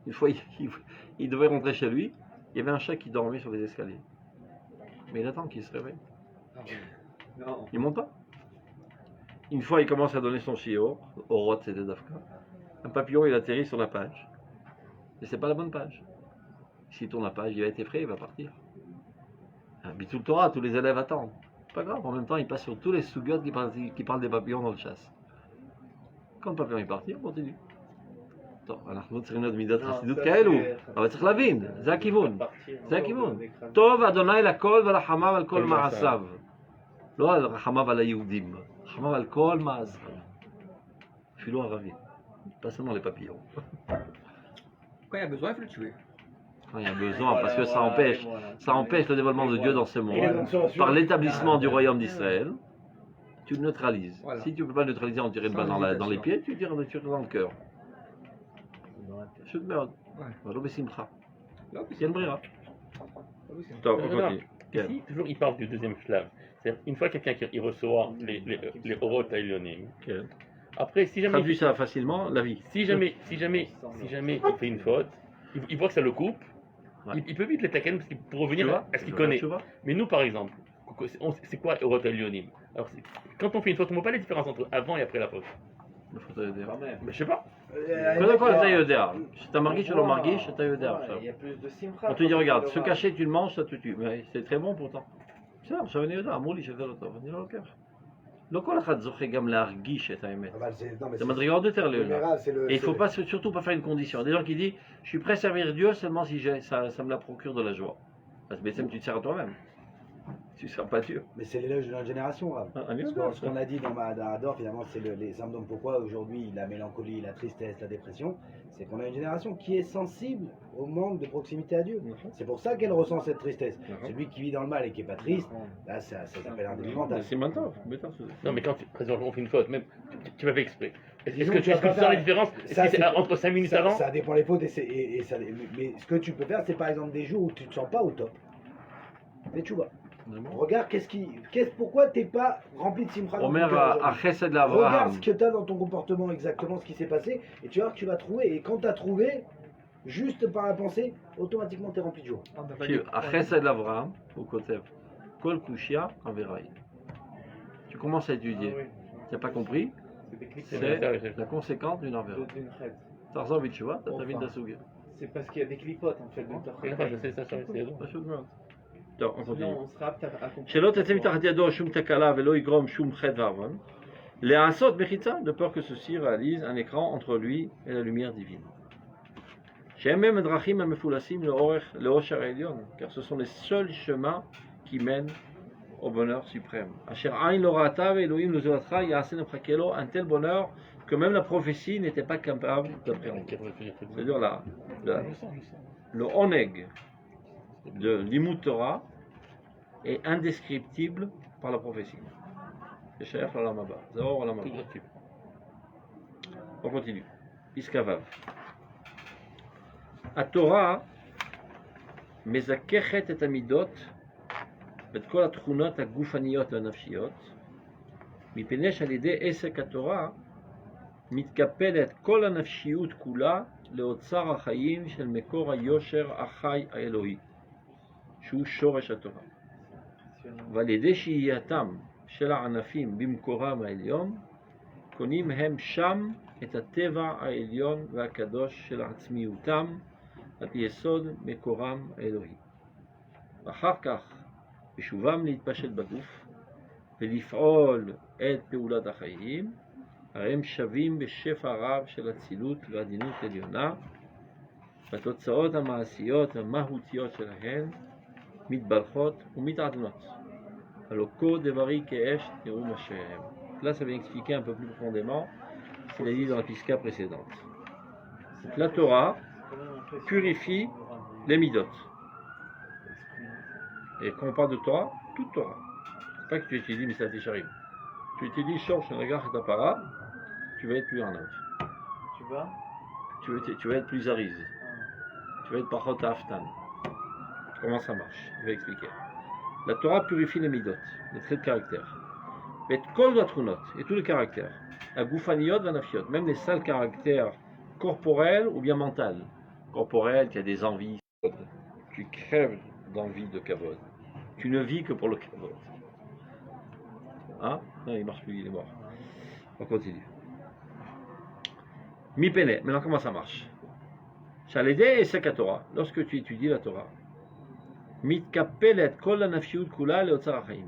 Une fois, il devait rentrer chez lui, il y avait un chat qui dormait sur les escaliers. Mais il attend qu'il se réveille. Non. Il monte pas. Une fois, il commence à donner son chiot, au rot, c'était d'Afka. Un papillon, il atterrit sur la page. Mais c'est pas la bonne page. S'il tourne la page, il va être effrayé, il va partir. Bitul Torah, tous les élèves attendent. Pas grave, en même temps, il passe sur tous les sugots qui parlent des papillons dans le chasse. Quand le papillon est parti, on continue. טוב, אנחנו צריכים להיות מידת חסידות כאלו, אבל צריך להבין, זה הכיוון. זה הכיוון. טוב אדוני לכל ורחמיו על כל מעשיו. לא על רחמיו על היהודים, רחמיו על כל מעשיו. אפילו ערבים. Pas seulement les papillons. Quand il y a besoin, il faut le tuer. Quand il y a besoin, parce que ça empêche le dévoilement de Dieu dans ce monde. Voilà. Par l'établissement du royaume d'Israël, tu le neutralises. Voilà. Si tu ne peux pas le neutraliser en tirant une balle dans les pieds, tu tires dans le cœur. פשוט מאוד. אבל לא בשמחה. Là, כי אין ברירה. c'est טוב, on Non, continue. כן. Ici, toujours, il parle du deuxième shlab. C'est-à-dire, une fois quelqu'un qui reçoit les orot haïlionim, כן. après, si jamais, Traduis ça facilement, la vie. si jamais il fait une faute, il voit que ça le coupe, Ouais. il peut vite les taken parce qu'il pour Tu revenir vois à ce qu'il connaît. Tu vois Mais nous, par exemple, c'est quoi orot haïlionim? Alors, quand on fait une faute, on ne voit pas les différences entre avant et après la faute. le faut te dire. Quand même. Mais je sais pas. קודם כל אתה יודע. שאתה מרגיש או לא מרגיש, אתה יודע עכשיו. Il y a plus de simcha. On te dit, regarde, se cacher, tu le manges, ça te tue. Mais c'est très bon pourtant. בסדר, עכשיו אני יודע, אמרו לי שזה לא טוב, אני לא לוקח. לא כל אחד זוכה גם להרגיש את האמת. אבל זה- non, mais זה c'est- מדרגה עוד יותר le לעליונה. Méral, c'est le- Et il ne faut c'est- pas, surtout pas faire une condition. Il y a des gens qui disent, je suis prêt à servir Dieu seulement si ça me la procure de la joie. Parce que tu te sers à toi-même. Tu ne sers pas Dieu. Mais c'est l'éloge de notre génération, Rav. Ah, Ce qu'on a dit dans Mahadar, finalement, c'est les symptômes. Pourquoi aujourd'hui la mélancolie, la tristesse, la dépression, c'est qu'on a une génération qui est sensible au manque de proximité à Dieu. C'est pour ça qu'elle ressent cette tristesse. Celui qui vit dans le mal et qui n'est pas triste, là, ça s'appelle un délit mental. C'est maintenant. Non, mais quand par exemple, on fait une faute, même tu m'as fait exprès. Est-ce Disons que que tu tu vas pas sens faire- la différence? Est-ce Ça, que c'est c'est- entre 5 minutes avant? Ça dépend les fautes et ça, mais ce que tu peux faire, c'est par exemple des jours où tu ne te sens pas au top. Mais tu vois, regarde pourquoi tu n'es pas rempli de simcha dans ton Omer cœur aujourd'hui. à Chesed Regarde l'Avraham. ce que tu as dans ton comportement exactement, ce qui s'est passé, et tu vas voir que tu vas trouver. Et quand tu as trouvé, juste par la pensée, automatiquement tu es rempli de joie. À Chesed l'Avraham, au côté, Kol Kushia Averai. Tu commences à étudier. Tu n'as pas compris? C'est la conséquence d'une Avera. D'une traite. Tarzan Bichua, t'as ta vie d'Asuga. C'est parce qu'il y a des clipotes en fait. Donc Je sais, ça, c'est bon. טוב, on continue. sinon on sera apte à comprendre. שלא תצא מתחת ידו שום תקלה ולא יגרום שום חטא ועוון. לעשות מחיצה, de peur que ceci réalise un écran entre lui et la lumière divine. שהם הם הדרכים המפולסים לאושר העליון, car ce sont les seuls chemins qui mènent au bonheur suprême. אשר עין לא ראתה ואלוהים לזולתך יעשה למחכה לו, un tel bonheur que même la prophétie n'était pas capable d'appréhender. C'est-à-dire le oneg de l'Imut Torah est indescriptible par la prophétie. C'est cher l'Olam Haba. Zahor Olam Haba. On continue. Iskavav. התורה מזככת את המידות ואת כל התכונות הגופניות והנפשיות, מפני שעל ידי עסק התורה מתקפלת כל הנפשיות כולה לאוצר החיים של מקור היושר החי האלוהי, שהוא שורש התורה. ועל ידי שהייתם של הענפים במקורם העליון, קונים הם שם את הטבע העליון והקדוש של עצמיותם על פי יסוד מקורם האלוהי. ואחר כך, בשובם להתפשט בגוף ולפעול את פעולת החיים, הרי הם שווים בשפע רב של אצילות ועדינות עליונה, והתוצאות המעשיות והמהותיות שלהן מתברכות ומתעדנות. Alors, Devari Keesh Terum Hashem. Là, ça vient expliquer un peu plus profondément ce qu'il a dit dans la Pisca précédente. La Torah purifie les midot. Et quand on parle de Torah, toute Torah. C'est pas que tu étudies Misat Yesharim. Tu étudies Shor Shenagach et Tapara, tu vas être plus en âge. Tu vas Tu vas être plus ariz. Tu vas être Pachot Aftan. Comment ça marche? Je vais expliquer. La Torah purifie les midot, les traits de caractère. Et kol vatchunot, et tous les caractères. La goufaniot vanafiot, même les sales caractères corporels ou bien mentaux. Corporel, qui a des envies. Tu crèves d'envie de kavod. Tu ne vis que pour le kavod. Hein? Non, il marche plus, il est mort. On continue. Mi pene, maintenant comment ça marche? Shaledé et sek Torah, lorsque tu étudies la Torah. Mitkapelet kol nafshut kula leotzar hachaim.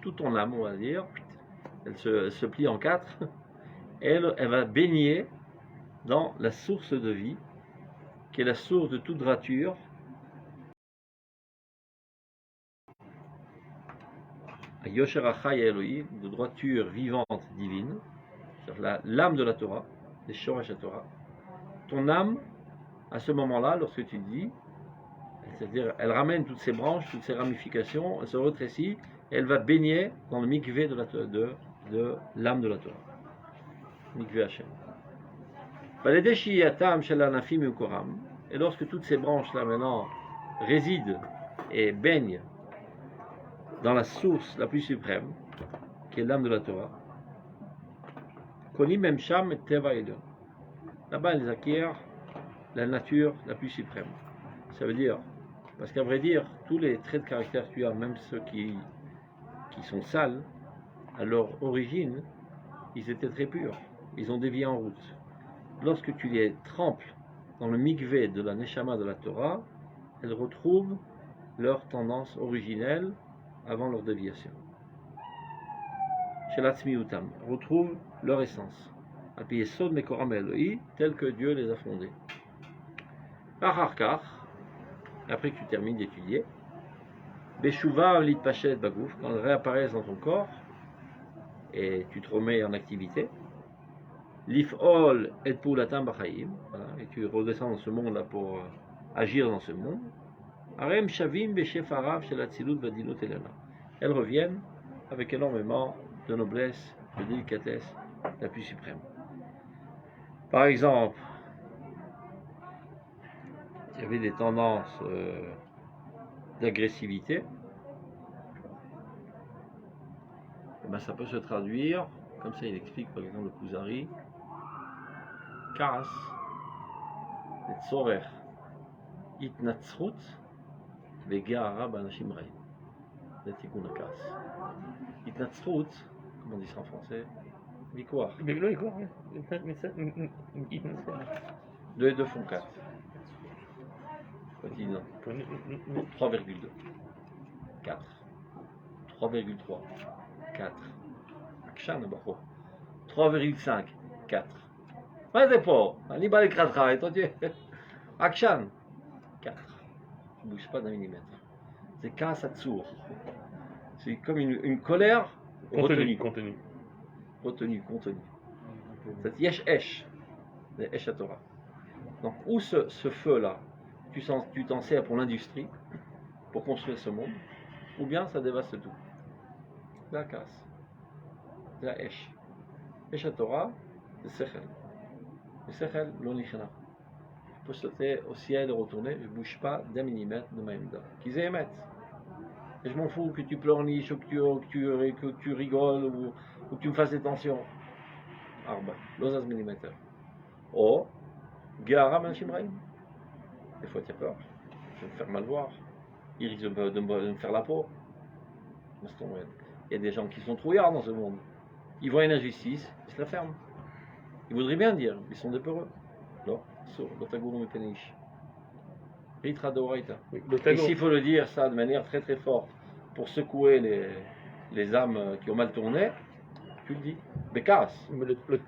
Toute ton âme, on va dire, elle se plie en quatre. Elle va baigner dans la source de vie, qui est la source de toute droiture. Yosher Achai Elohim, de droiture vivante divine, c'est-à-dire l'âme de la Torah, les Shoresh Torah. Ton âme, à ce moment-là, lorsque tu dis, c'est-à-dire, elle ramène toutes ses branches, toutes ses ramifications, elle se rétrécit, et elle va baigner dans le mikvé de l'âme de la Torah. Mikvé Hashem. Et lorsque toutes ces branches-là maintenant résident et baignent dans la source la plus suprême, qui est l'âme de la Torah, là-bas elles acquièrent la nature la plus suprême. Ça veut dire, parce qu'à vrai dire, tous les traits de caractère que tu as, même ceux qui sont sales, à leur origine, ils étaient très purs. Ils ont dévié en route. Lorsque tu les trempes dans le mikvé de la neshama de la Torah, elles retrouvent leur tendance originelle avant leur déviation. Chez l'Atzmiutam, retrouvent leur essence. Al-pi yesod mekoram Elohi, tel que Dieu les a fondés. Après que tu termines d'étudier, Beshuva litpashet bagouf, quand elles réapparaissent dans ton corps, et tu te remets en activité, Lif'ol et poulatam b'chaim, et tu redescends dans ce monde-là pour agir dans ce monde, Arem shavim b'shefarav shel atzilut v'adinut elana. Elles reviennent avec énormément de noblesse, de délicatesse, la plus suprême. Par exemple, il y avait des tendances d'agressivité, et ben ça peut se traduire, comme ça il explique par exemple le Kuzari, Karas, Tzorer, Itnatzrut, Vegara Banashim Reim. Netikun Karas. Itnatzrut, comment on dit ça en français? Victoire. Deux et deux font 4. Quotidien. 3,2. 4. 3,3. 4. Akshan, 3,5. 4. Mais c'est pas. On y va les 4 arrêt, toi tu. Akshan. 4. Tu ne bouges pas d'un millimètre. C'est Kasatsour. C'est comme une colère retenue. Contenu. C'est Yesh. C'est Esh Torah. Donc, où ce feu-là, tu t'en sers pour l'industrie, pour construire ce monde, ou bien ça dévaste tout. C'est la casse. C'est la Esh. Esh Torah, c'est Sechel. Le Sechel, l'onichna. Je peux sauter au ciel et retourner, je ne bouge pas d'un millimètre de ma Yemda. Qu'ils émettent. Et je m'en fous que tu pleurniches, ou que tu rigoles, ou que tu me fasses des tensions. Arba, l'osas millimètre. Oh, Gara Manchimraim. Des fois tu as peur, je vais me faire mal voir, il risque de me faire la peau. Il y a des gens qui sont trouillards dans ce monde. Ils voient une injustice, ils se la ferment. Ils voudraient bien dire, ils sont des peureux. Non, l'otaguru mepeneish. Ritra doraita. Oui, Et l'otago. s'il faut le dire ça de manière très très forte pour secouer les âmes qui ont mal tourné, tu le dis. בכעס.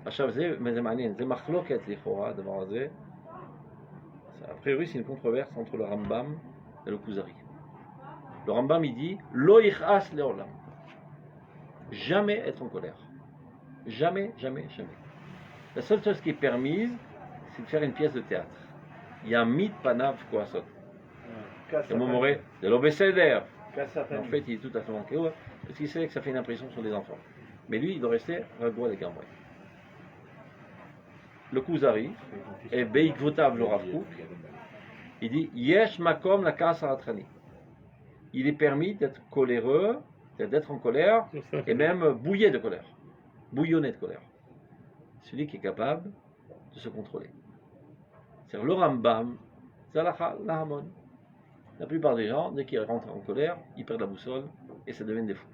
עכשיו זה מעניין, זה מחלוקת לכאורה הדבר הזה. A priori c'est une controverse entre le Rambam et le Kuzari. Le Rambam il dit Lo yichas leolam. Jamais être en colère. Jamais, jamais, jamais. La seule chose qui est permise, c'est de faire une pièce de théâtre. Il y a un mythe panav koasot. Le mot moré, de l'obécéder. En fait, il est tout à fait manqué, ouais, parce qu'il sait que ça fait une impression sur les enfants. Mais lui, il doit rester ragoua des Gamboy. Le Kuzari, et Beikvotav le Rav Kook, il dit Yesh makom la kasa atrani. Il est permis d'être coléreux, d'être en colère, et même bouillé de colère, bouillonné de colère. Celui qui est capable de se contrôler. C'est le Rambam, c'est la Hamon. La plupart des gens, dès qu'ils rentrent en colère, ils perdent la boussole et ça devient des fous.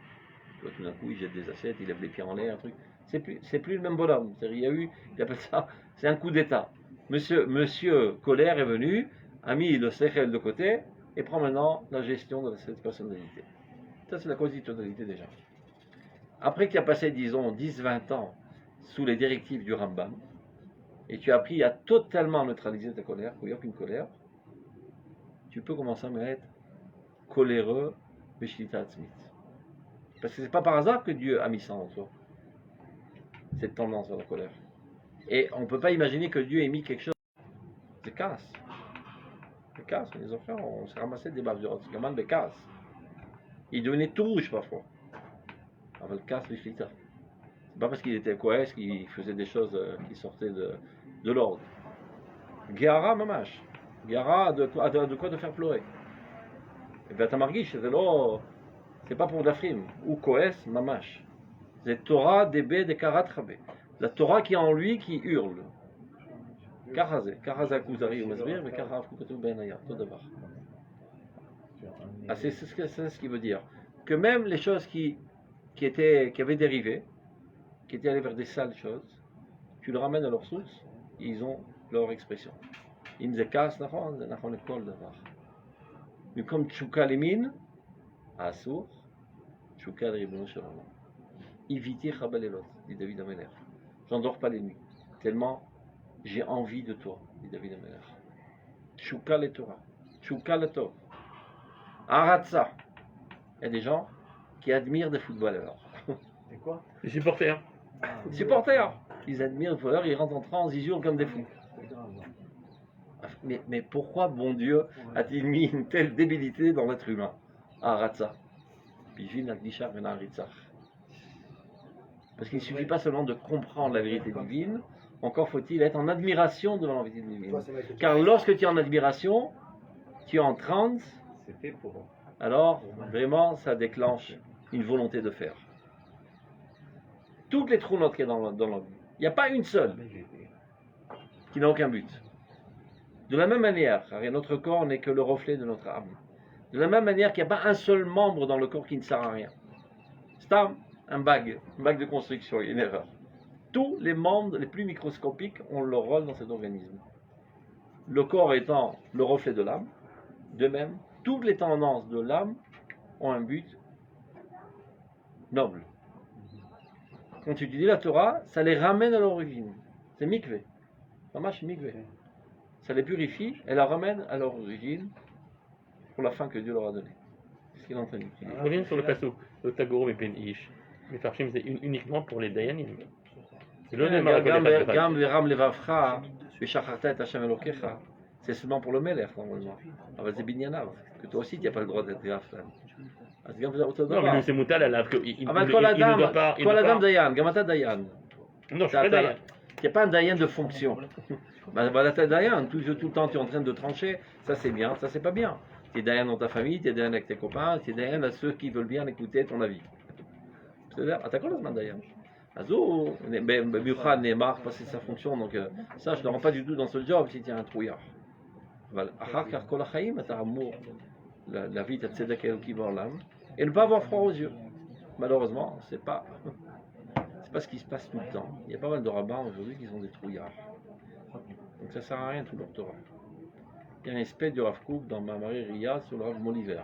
Tout d'un coup, ils jettent des assiettes, ils lèvent les pieds en l'air, un truc. C'est plus le même bonhomme. Il y a eu, il appelle ça, c'est un coup d'état. Monsieur Colère est venu, a mis le sechel de côté et prend maintenant la gestion de cette personnalité. Ça, c'est la quasi-totalité des gens. Après qu'il a passé, disons, 10-20 ans sous les directives du Rambam, et tu as appris à totalement neutraliser ta colère, il n'y a aucune colère, tu peux commencer à être coléreux, Beshita Atzmit. Parce que c'est pas par hasard que Dieu a mis ça en toi, cette tendance à la colère. Et on ne peut pas imaginer que Dieu ait mis quelque chose de casse. De casse, les enfants, on s'est ramassé des bavures, c'est quand même des casse. Il devenait tout rouge parfois. Avec le casse, Beshita. C'est pas parce qu'il était cohérent qu'il faisait des choses qui sortaient de l'ordre. Guéhara, mamash. Guéhara a de quoi te faire pleurer. Et bien, Tamargish, c'est pas pour de la frime. Ou Koes, mamash. C'est Torah, Debe, de Karat, Rabé. La Torah qui est en lui, qui hurle. Karazé. Karazé Kuzari ou Masbir, mais Karaz Kukatou Benaya. Tout d'abord. Ah, c'est ce qui veut dire. Que même les choses qui avaient dérivé, qui étaient allés vers des sales choses, tu le ramènes à leur source, ils ont leur expression. Im zekas nachon ekol davar. Mais comme tchouka lemin, asur, tchouka le ribono shel olam. Iviti chabalelot, dit David Ameler. J'endors pas les nuits, tellement j'ai envie de toi, dit David Ameler. Tchouka le Torah, tchouka le tov. Aratza. Il y a des gens qui admirent des footballeurs. C'est quoi? Les supporters. Les supporters, ils admirent le footballeur, ils rentrent en transe, ils hurlent comme des fous. Mais pourquoi, bon Dieu, a-t-il mis une telle débilité dans l'être humain? Aratza. Parce qu'il ne suffit pas seulement de comprendre la vérité divine, encore faut-il être en admiration devant la vérité divine. Car lorsque tu es en admiration, tu es en transe, alors vraiment ça déclenche une volonté de faire. Toutes les trous qu'il y a dans la vie, il n'y a pas une seule qui n'a aucun but. De la même manière, car notre corps n'est que le reflet de notre âme. De la même manière qu'il n'y a pas un seul membre dans le corps qui ne sert à rien. C'est un bague de construction, il y a une erreur. Tous les membres les plus microscopiques ont leur rôle dans cet organisme. Le corps étant le reflet de l'âme, de même, toutes les tendances de l'âme ont un but noble. Quand tu dis la Torah, ça les ramène à l'origine. C'est mikvé. Mamash mikvé. Ça les purifie et la ramène à leur origine pour la fin que Dieu leur a donnée. C'est ce qu'il est en train d'utiliser. On revient sur le passo. Le Tagoro et Ben Ish. Mais Farshim, c'est uniquement pour les Dayanim. C'est le même Gam veram levavcha, veshacharta et Hashem elokecha. C'est seulement pour le Melech, normalement. Avec des binyanav. Que toi aussi, tu n'as pas le droit d'être grave. Non, mais c'est Moutal, là. Il ne doit pas. Kol Adam Dayan, Gamata Dayan. Non, je suis pas Dayan. Tu n'es pas un Dayan de fonction. Voilà, tu es Dayan. Tout le temps, tu es en train de trancher. Ça, c'est bien, ça, c'est pas bien. Tu es Dayan dans ta famille, tu es Dayan avec tes copains, tu es Dayan à ceux qui veulent bien écouter ton avis. C'est-à-dire, à ta colonne, Dayan. Azo, Biuchad Neymar, parce que c'est sa fonction. Donc, ça, je ne rends pas du tout dans ce job si tu es un trouillard. La vie, tu as tzedek qui va en l'âme. Et ne pas avoir froid aux yeux. Malheureusement, c'est pas pas ce qui se passe tout le temps. Il y a pas mal de rabbins aujourd'hui qui sont des trouillards. Donc ça sert à rien tout leur Torah. Il y a un espèce de Rav Kook dans Mamari Riyad sur le Rav Moliver.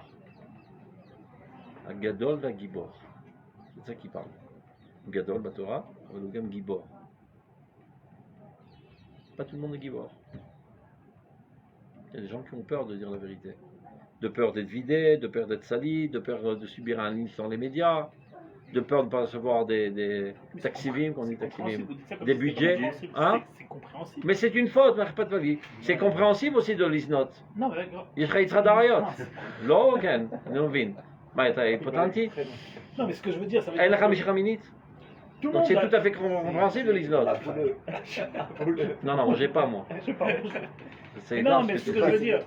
À Gadol va Gibor. C'est de ça qu'il parle. Gadol, Batora, Velugam Gibor. Pas tout le monde est Gibor. Il y a des gens qui ont peur de dire la vérité. De peur d'être vidé, de peur d'être sali, de peur de subir un ligne sur les médias, de peur de ne pas recevoir des taxivim, qu'on dit taxivim, des budgets. Hein? C'est compréhensible. Mais c'est une faute, mais pas de ma vie. C'est compréhensible aussi de l'isnot. Non, mais d'accord. Il sera d'ariot. Lo, ken, novin. Mais t'as potenti. Non, mais ce que je veux dire, ça veut Elle a dire. khamish khaminit. Tout le Donc monde c'est a- tout à fait compréhensible de l'isnot. Non, non, j'ai pas moi. Je sais pas. C'est Non, grave mais que ce tu que je fais. veux dire,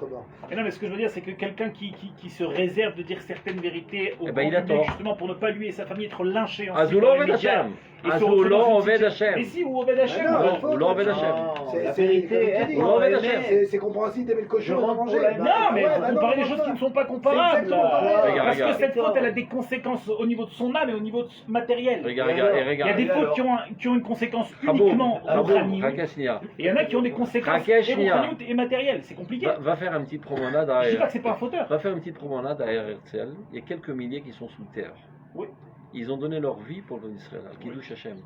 mais non, mais ce que je veux dire, c'est que quelqu'un qui se réserve de dire certaines vérités au Eh grand ben, il a public, tort. justement pour ne pas lui et sa famille être lynchés en Azulo dans les Oved médias, Hashem. et se Azulo retrouver dans une Oved situation- Hashem. Mais si, ou Oved Hashem. Non, alors. il faut- Ou l'Oved Hashem. La vérité, comme tu dis, Ou l'Oved Hashem. c'est compréhensible d'aimer le cochon Je et de rentre manger. pour la- Non, mais vous comparez des choses qui ne sont pas comparables. C'est exactement pareil. Regarde, Parce que regarde. cette faute, elle a des conséquences au niveau de son âme et au niveau matériel. Regarde, Et regarde, alors et Il y a regarde. des fautes qui ont une conséquence uniquement rochanique. Rakashnia. Et il y en a qui ont des conséquences Rakesh et Nia. rochaniques et matérielles. C'est compliqué. Va faire une petite promenade Je dis pas à que c'est pas un fauteur. Va faire une petite promenade à Herzl. Il y a quelques milliers qui sont sous terre. Oui. Ils ont donné leur vie pour le peuple d'Israël, al Kiddush Hashem.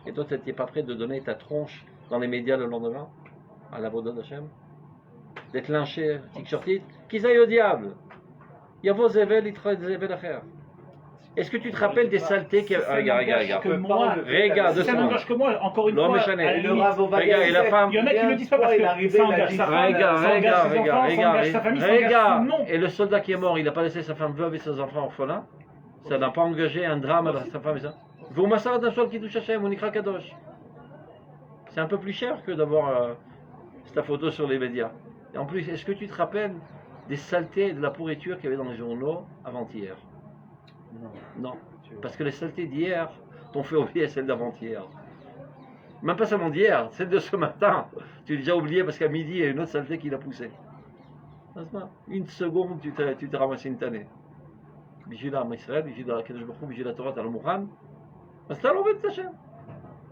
Et toi, tu n'étais pas prêt de donner ta tronche dans les médias le lendemain, à la Vodah d'Hachem? D'être lynché, tic-shortit? Qu'ils aillent au diable! Yavo Zevel, il travaille des Zevel Acher. Est-ce que tu te rappelles des saletés qu'il y a... Ça Regarde, n'engage regarde, que regarde. moi. Regarde, Ça deux n'engage que moi, encore une L'homme fois. est chané. à la Et le limite. Rav Ovadia Regarde, et la Yosef, femme. Il y en a qui ne le disent pas parce il que est arrivé, ça il a engage dit sa ça. femme, ça engage ses enfants, ça engage sa famille, ça engage son regarde. nom. Et le soldat qui est mort, il n'a pas laissé sa femme veuve et ses enfants orphelins. Ça n'a pas engagé un drame à sa femme et ça. Vous m'assarez d'un sol qui touche Hachem, on y craque Kadosh. C'est un peu plus cher que d'avoir ta photo sur les médias. Et en plus, est-ce que tu te rappelles des saletés et de la pourriture qu'il y avait dans les journaux avant-hier? Non. Parce que les saletés d'hier t'ont fait oublier celles d'avant-hier. Même pas seulement d'hier, celle de ce matin. Tu l'as déjà oublié parce qu'à midi, il y a une autre saleté qui l'a poussé. Une seconde, tu t'es ramassé une tannée. Bijou la Israël, bijou la Kadosh Baruch Hu, bijou la Torah, t'as le Mouhan. C'est un l'Oved Hashem.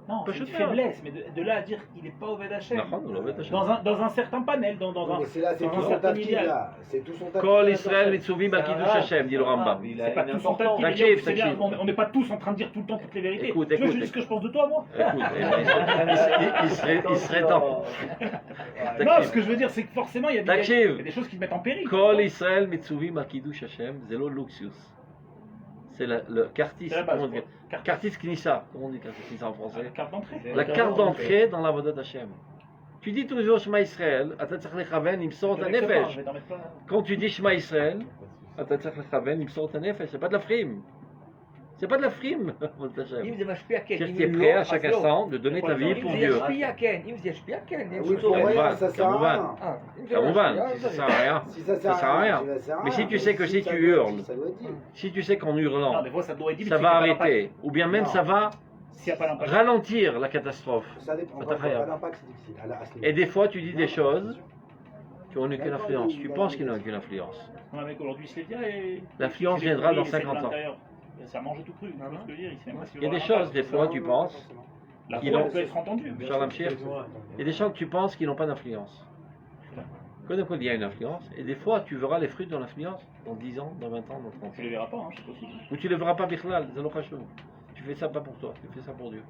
Non, Pas c'est une chute, faiblesse, mais de là à dire qu'il n'est pas Oved Hashem. Nachon, l'Oved Hashem. Dans un certain panel, dans un. Mais c'est là, c'est dans tout un son certain tafkid idéal. là. C'est tout son tafkid. Kol Israël Mitzuvim al Kiddush Hashem, dit le Rambam. C'est pas tout son tas de Takshif, idées, c'est bien, takshif. on n'est pas tous en train de dire tout le temps toutes les vérités. Écoute, Tu veux écoute, juste ce que je pense de toi, moi? Écoute, il serait temps. Non, ce que je veux dire, c'est que forcément, il y a Takshif. des choses qui te mettent en péril. Kol Israël Mitzuvim al Kiddush Hashem, Zelo Luxius. C'est le kartis, C'est la base, comment on dit? quoi. Kartis Knissa, comment on dit kartis Knissa en français? Carte d'entrée. La carte d'entrée dans la Vodah d'Hachem. Tu dis toujours Shema Israël, Atatzach Lechaven, il me sort Je un vais t'en nefesh. mettre plein. Quand tu dis Shema Israël, Atatzach Lechaven, il me sort un nefesh. C'est pas de la frime. C'est pas de la frime, Vodah d'Hachem. אם זה משפיע כן, C'est-à-dire אם que tu es לא, prêt à אז chaque לא. instant de donner ta vie אם pour זה Dieu. ישפיע כן, אם זה ישפיע כן, אין Oui, שום pour צורך. rien, ça sert à Kamavan. rien. אם זה Ça לא vous va, ישפיע, ça אז sert à rien. Si ça Ça sert à rien. ça sert à Mais si rien. tu sais que si ça tu doit- hurles, ça doit dire. si tu sais qu'en Non, hurlant, des fois, ça doit être dit, mais ça c'est va qu'il y a pas arrêter, ou bien même Non. ça va S'il n'y a pas l'impact. ralentir la catastrophe. Ça dépend. Ça t'a L'impact, c'est difficile. À ce niveau. Et des fois, tu dis des choses qui n'ont aucune influence. Tu penses qu'ils n'ont aucune influence. Non, mec, aujourd'hui, il se les dit et. L'influence il se les viendra brûle, dans il essaie de 50 ans. l'intérieur. Ça mange tout cru. Tu vois ce que je veux dire? Il sait même pas s'il Il y a aura des l'impact. choses, des fois, tu penses, La Ils voix ont- peut être entendue. Charles Amchir, il y a des choses que tu penses qui n'ont pas d'influence. Il y a une influence, et des fois, tu verras les fruits de l'influence dans 10 ans, dans 20 ans, dans 30 Tu ans. les verras pas, hein, c'est possible. Ou tu ne le verras pas, Bichlal, Zalo Khashou. Tu fais ça pas pour toi, tu fais ça pour Dieu.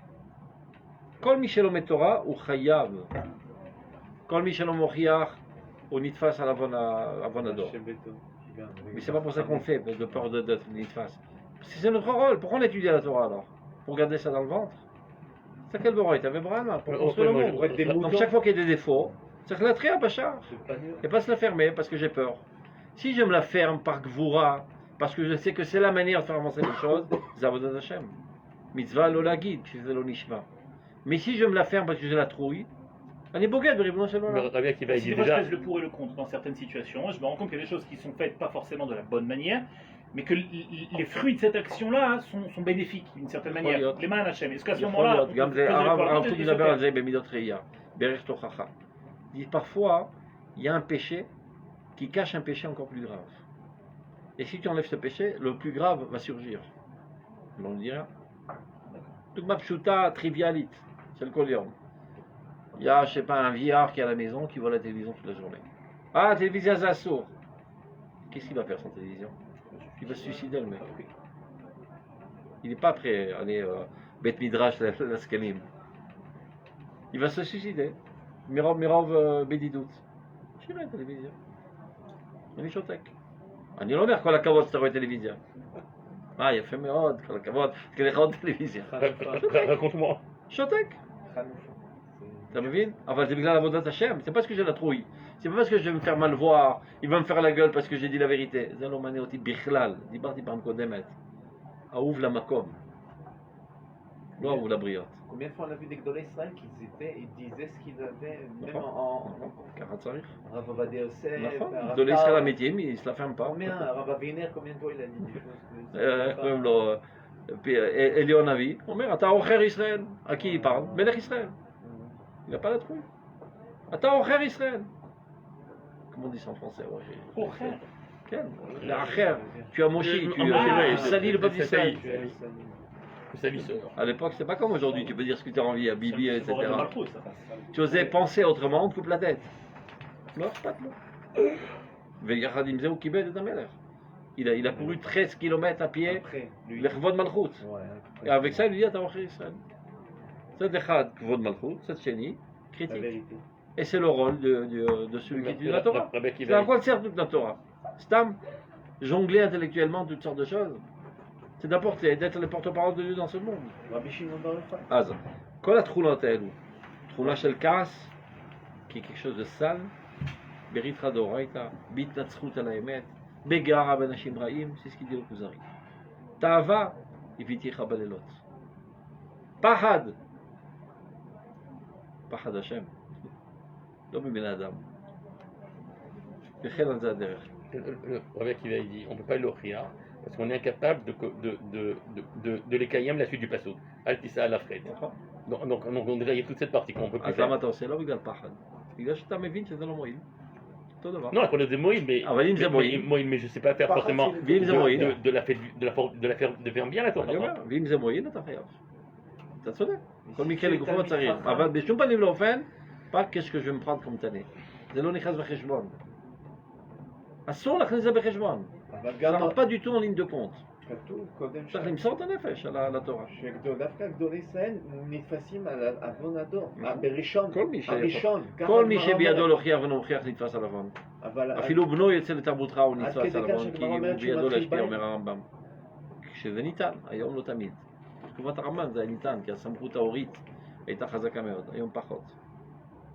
Kol Michelom et Torah ou Chayav. Kol Michelom Ochiach ou Nitfas à l'Avonador. Mais c'est pas pour ça qu'on le fait, de peur d'être Nitfas. C'est notre rôle. Pourquoi on étudie la Torah alors? Pour garder ça dans le ventre? C'est quel beau t'avais vraiment pour construire le monde. Donc chaque fois qu'il y a des défauts, c'est que la tria Bachar. Et pas se la fermer parce que j'ai peur. Si je me la ferme par Gvoura, parce que je sais que c'est la manière de faire avancer les choses, Zavodat Hashem. Mitzvah lo lagid, lo nishma. Mais si je me la ferme parce que j'ai la trouille, elle est boguette, Ribon Shalom. Rabbi Akiva, il Si dit des fois, je déjà. pèse le pour et le contre dans certaines situations, je me rends compte qu'il y a des choses qui sont faites pas forcément de la bonne manière, mais que les fruits de cette action-là sont bénéfiques d'une certaine יכול manière. להיות. Les mains à Hachem. Est-ce qu'à ce יכול moment-là, להיות, on גם peut זה, peser le הרב pour et le הרב contre קוק et se מדבר faire? על זה במידות ראייה, בערך תוכחה. Il dit parfois, il y a un péché qui cache un péché encore plus grave. Et si tu enlèves ce péché, le plus grave va surgir. On le dira. דוגמה פשוטה, טריוויאלית, של כל יום. Il y a, je sais pas, un vieillard qui est à la maison, qui voit la télévision toute la journée. Ah, la télévision, c'est sourd. Qu'est-ce qu'il va faire sans télévision? Il va se suicider, le mec. Il n'est pas prêt à aller Bet Midrash, la Skalim. Il va se suicider. Mirov Bedidout. שיראה טלוויזיה. אני שותק. אני לא אומר כל הכבוד שאתה רואה טלוויזיה. יפה מאוד, כל הכבוד, תקנה לך עוד טלוויזיה. Raconte-moi. שותק. אתה מבין? אבל זה בגלל עבודת השם, c'est pas parce que j'ai la trouille. C'est pas parce que je vais me faire mal voir, il va me faire la gueule parce que j'ai dit la vérité. זה לא מעניין אותי בכלל. דיברתי פעם קודמת. אהוב למקום. לא אהוב לבריות. Combien de fois on a vu des Gdolei Israël ils disaient ce qu'ils avaient, même en ככה צריך. Rav Ovadia Yosef, נכון, Rav גדולי Tal. ישראל האמיתיים, ils se la ferment pas. Combien, Rav Aviner, combien de fois il a dit des choses que- קוראים לו אליון הנביא, הוא אומר, אתה עוכר ישראל. à qui il parle? מלך ישראל. Il n'a pas la trouille. אתה עוכר ישראל. Comment on dit ça en français? Ouais, עוכר. כן, לאחר. Tu as moché, tu Ah, salis le peuple c'est d'Israël. Le salisseur. À l'époque, c'est pas comme aujourd'hui, tu peux dire ce que tu as envie à Bibi, C'est etc. vraiment mal faux, ça. Tu osais penser autrement, on te coupe la tête. לא אכפת לו. ויחד עם זה הוא קיבל את המלך. Il a couru 13 km à pied, Après, lui. לכבוד מלכות. Ouais, Et avec ça, il lui dit, אתה עוכר ישראל. צד אחד, כבוד מלכות, צד שני, la critique. vérité. Et c'est le rôle de celui qui étudie la Torah. Rabbi Akiva, C'est à quoi elle sert toute la Torah? Stam, jongler intellectuellement toutes sortes de choses, c'est d'apporter, d'être le porte-parole de Dieu dans ce monde. Rabbi Shimon Bar Yochai. אז כל התכונות האלו, תכונה של כעס, qui est quelque chose de sale, בריתך דאורייתא, בהתנצחות על האמת, בגערה באנשים רעים, c'est ce qu'il dit au כוזרי. תאווה, הביתיך בלילות. פחד, פחד השם, לא מבני אדם. וכן על זה הדרך. le Rabbi Akiva, il dit, on ne peut pas le rire parce qu'on est incapable de les kayyam la suite du passo. Altissa à la fred. Donc on dirait toute cette partie qu'on peut plus אז למה faire. אתה עושה? לא בגלל פחד. בגלל שאתה מבין שזה לא מועיל. אותו דבר. Non, on a des moïnes, mais Ah, valim, c'est moïne. mais je sais pas faire Par forcément contre, Valim, c'est moïne. de faire bien la Torah. אני אומר, ואם זה מועיל אתה חייב. אתה צודק. כל מקרה si לגופו tu צריך. as mis אבל בשום פנים לאופן, pas qu'est-ce que je vais me prendre comme תנא. זה לא נכנס בחשבון. אסור להכניס את זה בחשבון. אבל Ça גם rentre pas du tout en ligne de compte. כתוב קודם צריך למסור את הנפש על התורה. שדווקא גדולי ישראל נתפסים על עוון הדור. בראשון. כל מי ש- הראשון. ככה כל מי הגמרא שבידו אומרת. להוכיח ונוכיח נתפס על עוון. אבל אפילו בנו יוצא לתרבותך הוא עד נתפס כדי על כך עוון, שהגמרא כי הוא אומרת שהוא בידו מתחיל להשפיע, בהם. אומר הרמב"ם. כשזה ניתן, היום לא תמיד. בתקופת הרמב"ם זה היה ניתן, כי הסמכות ההורית הייתה חזקה מאוד, היום פחות.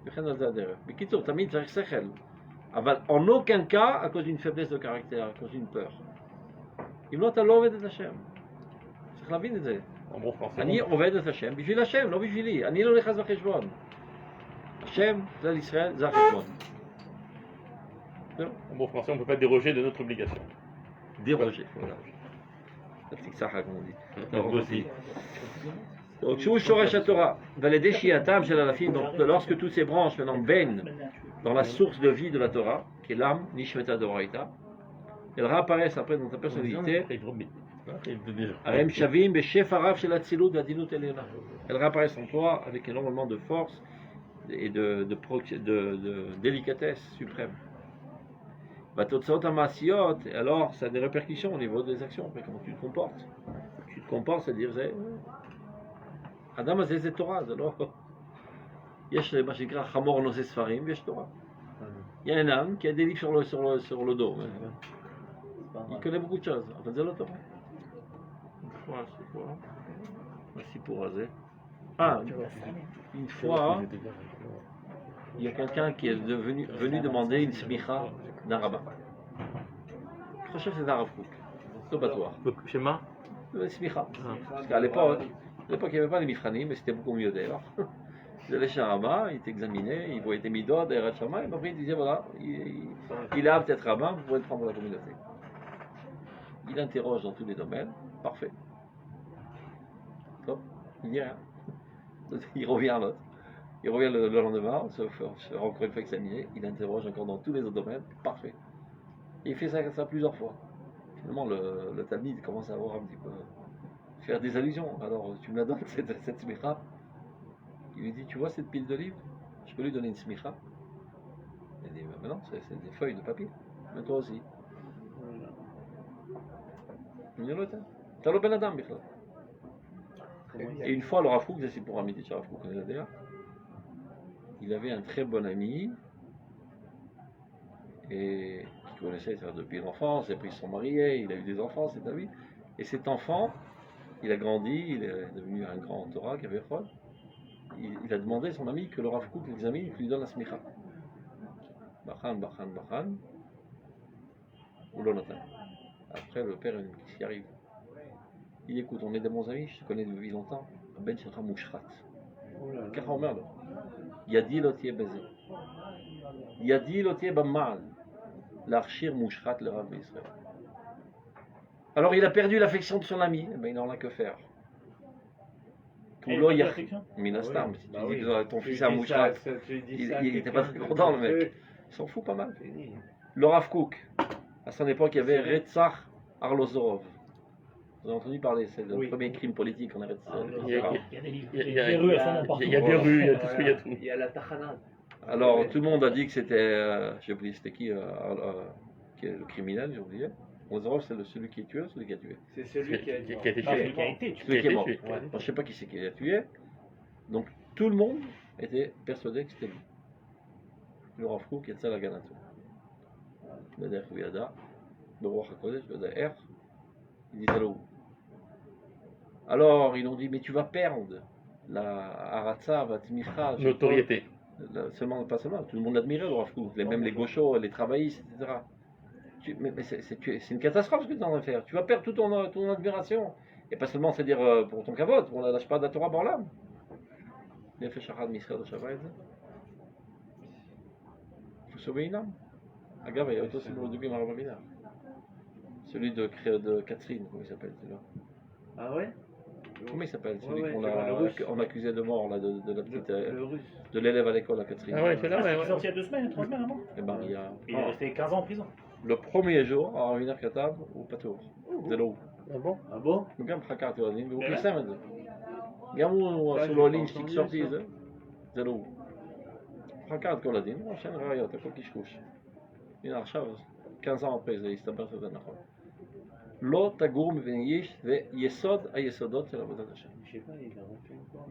וכן על זה הדרך. בקיצור, תמיד צריך שכל. אבל en aucun cas à cause d'une faiblesse de caractère, à cause d'une peur. אם לא, אתה לא עובד את השם. צריך להבין את זה. En bon français, אני עובד את השם בשביל השם, לא בשבילי. אני לא נכנס בחשבון. השם, זה על ישראל, זה החשבון. זהו. en bon français, on ne peut pas déroger de notre obligation. déroger. Voilà. La petite Sarah, comme on dit. Donc aussi. Donc, שהוא שורש התורה, ועל ידי שהייתם של אלפים, donc lorsque toutes ces branches maintenant baignent dans la source de vie de la Torah, qui est l'âme, Nishmeta Doraita, elles réapparaissent après dans ta personnalité, הרי הם שווים בשפע רב של אצילות ועדינות עליונה. elles réapparaissent en toi avec énormément de force et de délicatesse suprême. והתוצאות המעשיות, alors ça a des répercussions au niveau des actions, mais comment tu te comportes. Tu te comportes, c'est-à-dire זה... האדם הזה זה תורה, זה לא... יש מה שנקרא חמור נושא ספרים ויש תורה. Il y a un âne qui a des livres sur le dos. Il connaît beaucoup de choses, אבל זה לא תורה. הסיפור הזה. Une fois, il y a quelqu'un qui est venu demander une smicha d'un rabbin. Je חושב שזה הרב קוק, לא בטוח. Shema. סמיכה. Parce qu'à l'époque, il n'y avait pas les mifranim, mais c'était beaucoup mieux d'ailleurs. Il allait chez un rabbin, il t'examinait, il voyait tes midot, des rachama, et après il disait voilà, il est peut-être rabbin, vous pouvez le prendre dans la communauté. Il interroge dans tous les domaines, parfait. Top, il dit rien. Il revient l'autre. Il revient le lendemain, se fait encore une fois examiner, il interroge encore dans tous les autres domaines, parfait. Et il fait ça plusieurs fois. Finalement, le Talmud commence à avoir un petit peu faire des allusions. Alors tu me la donnes, cette smicha. Il lui dit, tu vois cette pile d'olives? Je peux lui donner une smicha? Il dit, mais non, c'est des feuilles de papier. Mais toi aussi. Il dit, t'as le ben adam, Michel. Et une fois, le Rav Kook, c'est pour Amidi Rav Kook, il avait un très bon ami et qui connaissait ça depuis l'enfance, et puis ils se sont mariés, il a eu des enfants, c'est à lui. Et cet enfant, il a grandi, il est devenu un grand Torah qui avait Chol. Il a demandé à son ami que le Rav Kook l'examine et qu'il lui donne la smicha. Bachan, ou l'onatan. Après, le père, qu'est-ce qui arrive? Il écoute, on est des bons amis, je te connais depuis longtemps. Ben Shelcha Mouchrat. Car on meurt. Yadi lotier bazé. Yadi lotier bamal. L'archir Mouchrat le Rav Israël. Alors il a perdu l'affection de son ami, eh ben, il n'en a que faire. Minastam, si tu dis que ton fils a Mouchrat, il n'était pas très content le mec. Il s'en fout pas mal. Le Rav Kook, à son époque, il y avait Retzach Arlozorov. Vous avez entendu parler, c'est le premier crime politique en Eretz. Il y a des rues, il y a des rues, il y a tout ce qu'il y a tout. Il y a la Tachanad. Alors tout le monde a dit que c'était, j'ai oublié c'était qui est le criminel, j'ai oublié. Arlozorov c'est celui qui est tué ou celui qui a tué? C'est celui qui a été Qui a été Celui tué. qui a été Celui qui est mort. tué. Moi, je ne sais pas qui c'est qui a tué. Donc tout le monde était persuadé que c'était lui. Le Rav Kook יצא להגנתו. בדרך הוא ידע, ברוח הקודש, בדרך, il dit allô. Alors ils ont dit mais tu vas perdre la haratza, va tmicha, Notoriété. seulement pas seulement, tout le monde l'admirait le Rav Kook, même les gauchos, les travaillistes, etc. Mais c'est une catastrophe ce que tu es en train de faire. Tu vas perdre toute ton admiration. Et pas seulement, c'est-à-dire pour ton kavod, pour la lâche pas de la Torah Barlam. Il a fait Shachad Misraël de Shabbat. Il faut sauver une âme. Agave, il y a aussi le début Marabamina. Celui de Catherine, comment il s'appelle celui-là? Ah ouais? Comment il s'appelle? Celui Ouais, qu'on c'est le russe. a accusé de mort, là, de la petite. Le russe. De l'élève à l'école à Catherine. Ah ouais, c'est là, Il est ouais. sorti il y a 2 semaines, 3 semaines avant. Et ben, il y a. Il est resté 15 ans en prison. Le premier jour, à Raviner Katab, au Patour. De l'eau. Ah bon? Ah bon? גם חקרתי ילדים והוא באמת? פרסם את זה. גם הוא עשו לו לינץ' תקשורתי, זה לא הוא. חקר את כל הדין, הוא עשן ראיות, הכל קשקוש. הנה עכשיו, 15 ans après, זה הסתבר שזה נכון. לא תגור מבין איש, זה יסוד היסודות של עבודת השם. Je sais pas, il a refait encore.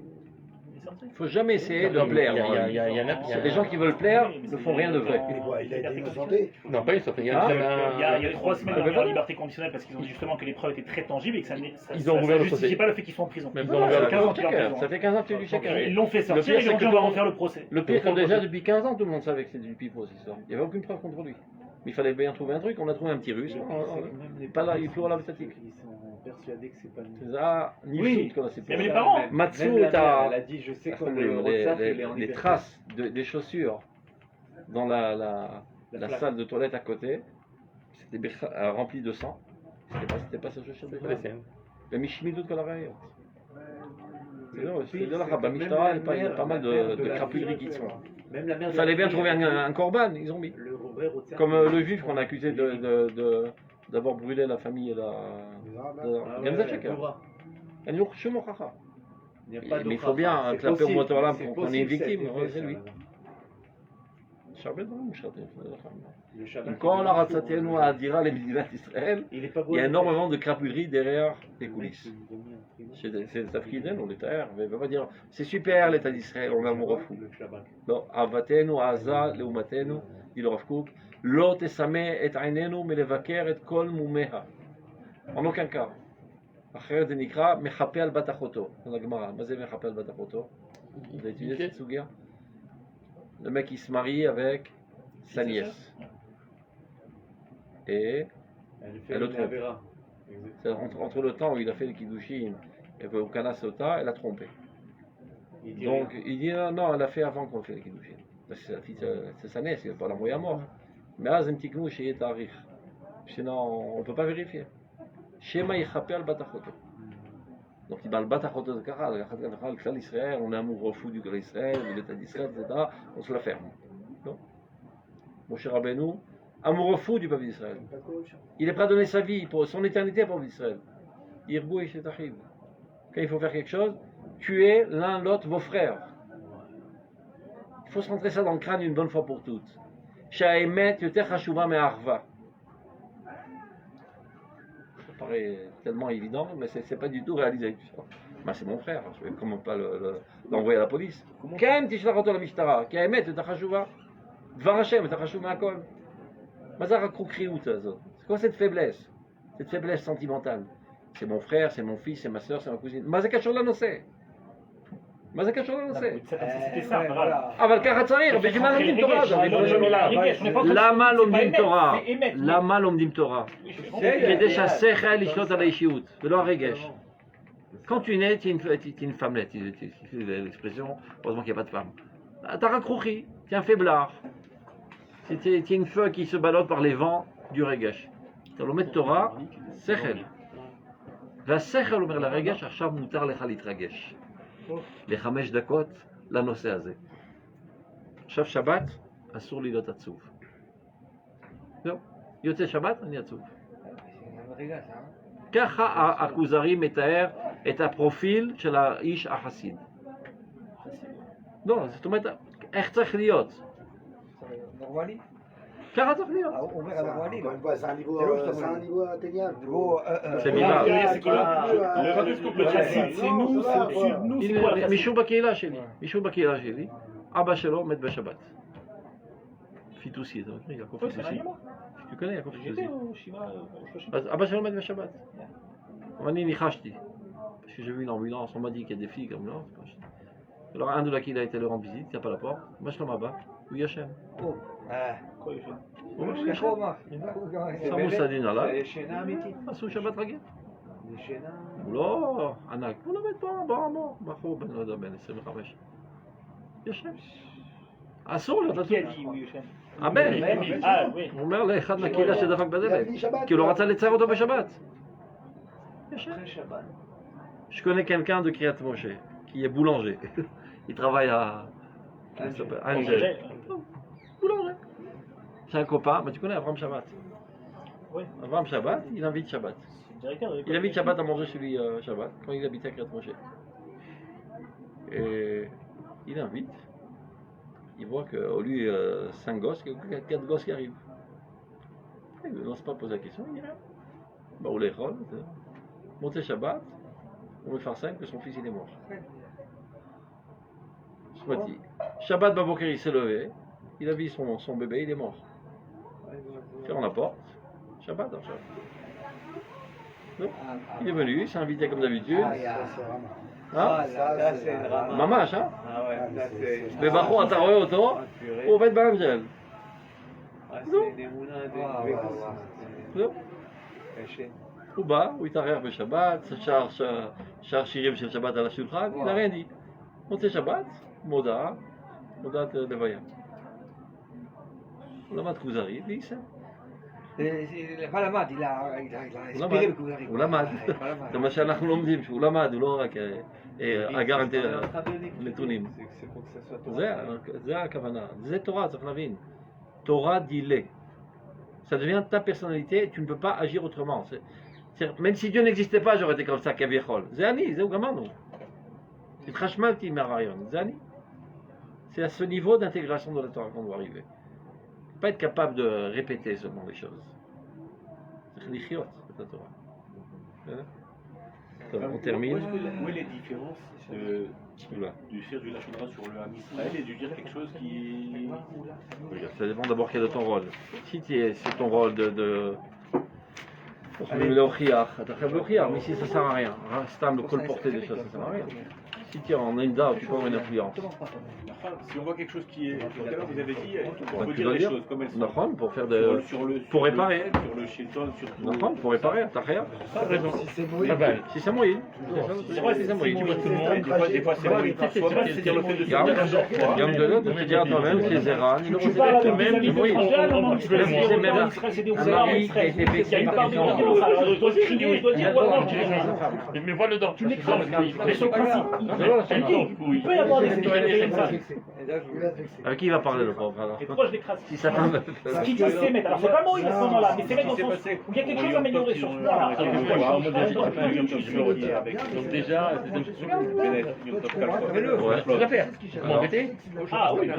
Il est sorti. Il ne faut jamais essayer de plaire. Il y en a. Les gens qui veulent plaire ne font rien de vrai. Il a été innocenté. Non, pas une sorte. Il y a Il y a 3 semaines en liberté conditionnelle parce qu'ils ont dit justement que les preuves étaient très tangibles et que ça Ils ont ouvert le justifie procès. pas le fait qu'ils sont en prison. Même Voilà, dans le ça fait 15 ans qu'il est en 15 prison. ça fait 15 ans que tu es du Donc, chacun. ils l'ont fait sortir pire, et ils c'est ont dit que on va tout le refaire le procès. Le pire, c'est que déjà depuis 15 ans, tout le monde savait que c'était du pipeau, cette histoire. Il n'y avait aucune preuve contre lui. Mais il fallait bien trouver un truc. On a trouvé un petit russe. Pas là, il pleut à la statique. Ils sont persuadés que c'est pas lui. C'est ça, ni Oui. foot, qu'on a ces Mais les plans. parents. Matsu, Même la t'as- mère, elle a dit, je sais que le Rotsaf, il est en les liberté. traces des chaussures dans la flaque. salle de toilette à côté, c'était rempli de sang. C'était pas sa chaussure de les scènes. Mais Mishmidou de la rayon. C'est là, Pire, là, c'est là, que même Mishtara, la il y a mère- pas mal la mère de la crapulleries fille, qui sont. Même la mère Il de fallait la bien fille, trouver un corban, ils ont mis. Le vrai Rotsaf, Comme il- le juif qu'on a accusé d'avoir brûlé la famille et la. Ah Comme ouais, ça, chacun. Doura. Il y a Shemo Chacha. Il n'y a pas Mais d'autre il faut bien affaire. C'est clapper au possible, moteur là c'est pour qu'on ait possible, une victime, ça a été ouais, fait, c'est ça, lui. là-bas. Shabbat, non, Shabbat, Le Shabbat, עם כל הרצתנו האדירה למדינת ישראל, il est pas il y a beau, énormément de crapuleries derrière les le mec, coulisses. il est mis en prison. C'est תפקידנו, on לתאר, ולא dire c'est super l'état d'Israël, on l'amour fou. Le Shabbat. לא, אהבתנו העזה לעומתנו, dit le Rav Kook, לא תסמא את עינינו מלבקר את כל מומיה. En aucun cas. אחרת זה נקרא מחפה על בת אחותו. dans la Gemara. מה זה מחפה על בת אחותו? Vous avez étudié cette סוגיה? Le mec il se marie avec sa nièce. Et Elle fait Elle une le trompe. Avera. c'est entre le temps où il a fait le Kiddushin et au Kana Sota, elle a trompé. Il dit Donc rien. il dit non, elle a fait avant qu'on fait le Kiddushin. Parce que c'est sa nièce, il n'est pas la moyenne mort. Mais là, c'est un petit knou chez Tarif. Sinon, on ne peut pas vérifier. Shema Yichapé al Batachoto. Donc il parle Batachoto de Karal, le clan d'Israël, on est amoureux fou du clan d'Israël, de l'état d'Israël, etc. On se la ferme. Non. Moshe Rabbeinu, amoureux fou du peuple d'Israël. Il est prêt à donner sa vie pour son éternité pour le peuple d'Israël. Yirgou et Shetachim. quand il faut faire quelque chose, tuez l'un l'autre vos frères. Il faut se rentrer ça dans le crâne une bonne fois pour toutes. Sha'emet yoter chashuva me'arva. Ça paraît tellement évident, mais c'est pas du tout réalisé. Bah, c'est mon frère, je vais comment pas l'envoyer à la police. Quand תשלח אותו למשטרה, כי האמת יותר חשובה. דבר השם יותר חשוב מהכל. מה זה הקרוקריות הזאת? C'est quoi cette faiblesse? Cette faiblesse sentimentale? C'est mon frère, c'est mon fils, c'est ma soeur, c'est ma cousine. מה זה קשור לנושא? מה זה קשור לנושא? C'était ça, voilà. אבל ככה צריך, בשביל מה לומדים תורה? למה לומדים תורה? למה לומדים תורה? כדי שהשכל ישלוט על האישיות, ולא הרגש. Quand tu nais, tu es une femmelette, tu l'expression, heureusement qu'il n'y a pas de femme. T'as raccrochi, tu es un faiblard. Tu es une feuille qui se balade par les vents du regesh. אתה לומד תורה, שכל. והשכל אומר לרגש, עכשיו מותר לך להתרגש. ל5 דקות לנושא הזה. עכשיו שבת, אסור לי להיות עצוב. זהו, יוצא שבת, אני עצוב. ככה הכוזרי מתאר את הפרופיל של האיש החסיד. לא, זאת אומרת, איך צריך להיות? נורמלי? ככה צריך להיות. הוא אומר נורמלי, לא? C'est un niveau atteignable. C'est bizarre. Quand est-ce qu'on peut chassid, c'est nous, c'est au-dessus de nous, c'est quoi la chassid? מישהו בקהילה שלי, אבא שלו מת בשבת. פיטוסי, אתה מכיר? יעקב פיטוסי. Tu connais יעקב פיטוסי? J'étais au Shiva, au Shoshim. אז אבא שלו מת בשבת. אני ניחשתי. Parce que j'ai vu l'ambulance, on m'a dit qu'il y a des filles comme là. Alors un de la qu'il a été le rendre visite, il n'y a pas la porte. Moi je l'en bas. Où Yachem. Quoi, Yachem? איך הוא אמר? שמו סדין עליו. זה שינה אמיתית. עשו שבת רגיל. זה שינה... הוא לא ענק, הוא לומד בעמו, בחור בן, לא יודע, בן 25. ישן. אסור להיות Qui a עצוב. dit oui, Yachem? הבן. Ah, oui. הוא אומר לאחד מהקהילה שדפק בדלת, כי הוא לא רצה לצייר אותו בשבת. ישן. אחרי שבת. Je connais quelqu'un de Kriyat Moshe, qui est boulanger. Il travaille à... Comment il s'appelle? Angel. Boulanger. C'est un copain, mais tu connais Abraham Shabbat. Oui. Abraham Shabbat, il invite Shabbat. Directeur de l'école. Il invite Shabbat à manger chez lui Shabbat, quand il habitait à Kriyat Moshe. Et il invite, il voit qu'au lieu 5 gosses, il y a 4 gosses qui arrivent. Il ne n'ose pas poser la question, il dit rien. Bah, ou les rôles, monter Shabbat, on veut faire 5 que son fils il est mort. Shabbat Baboker il s'est levé, il a vu son bébé, il est mort. Ferme la porte, Shabbat, Shabbat. Donc, il est venu, il s'est invité comme d'habitude. Ça, c'est drama. Mamash, hein? Ah ouais, ça c'est... ובחור אתה רואה אותו, הוא עובד באנג'ל. c'est אמונה זהו. הוא בא, הוא התארח בשבת, שר שירים של שבת על השולחן, il n'a rien dit. מוצא שבת, מודעת לוויה. הוא למד כוזרי, וייסע. מה למד? הסביר בכוזרי. הוא למד. זה מה שאנחנו לומדים, שהוא למד, הוא לא רק אגר נתונים. זה הכוונה, זה תורה, צריך להבין. תורה דילה. Ça devient ta personnalité, tu ne peux pas agir autrement. Même si Dieu n'existait pas, j'aurais été comme ça, כביכול. זה אני, זהו גמרנו. התחשמלתי מהרעיון, זה אני. C'est à ce niveau d'intégration de la Torah qu'on doit arriver. Pas être capable de répéter seulement les choses. C'est l'ichyot, c'est la Torah. On termine. Où est les différences du faire du Lachon Hara sur le Ham Israël et du dire quelque chose qui... Ça dépend d'abord quel est ton rôle. Si c'est ton rôle de להוכיח, אתה חייב להוכיח, mais ici ça sert à rien. סתם le colporter des choses, ça sert à rien. Si tu es en Inda, tu peux avoir une influence. Si on voit quelque chose qui est... Tout à l'heure, vous avez dit, on peut tu dire dois les dire. choses comme elles sont. נכון, pour faire de... pour réparer. Sur le Shelton, sur tout. נכון, pour réparer, t'as rien. T'as raison. Si c'est moyen. C'est vrai, c'est moyen. Tu vois tout le monde. Des fois, c'est moyen par soi-même, c'est-à-dire le fait de se גם dire... de l'autre, de te dire à toi-même, c'est Zéran, il Tu parles à même des moyen. amis Tu peux le dire même un mari qui a été vexé par quelqu'un. Il doit crier, il doit dire ouais, non, tu Mais vois le dent. l'écrases. Mais son principe, il Il peut y avoir des situations comme ça. Avec qui il va parler le pauvre alors Et pourquoi je l'écrase Si sa femme. Ce qui dit s'émettre. Alors c'est pas Moïse à ce moment-là, mais s'émettre dans le sens où il y a quelque chose à améliorer sur ce point-là. Donc déjà, c'est une Ouais. tout à fait. Comment embêter Ah oui.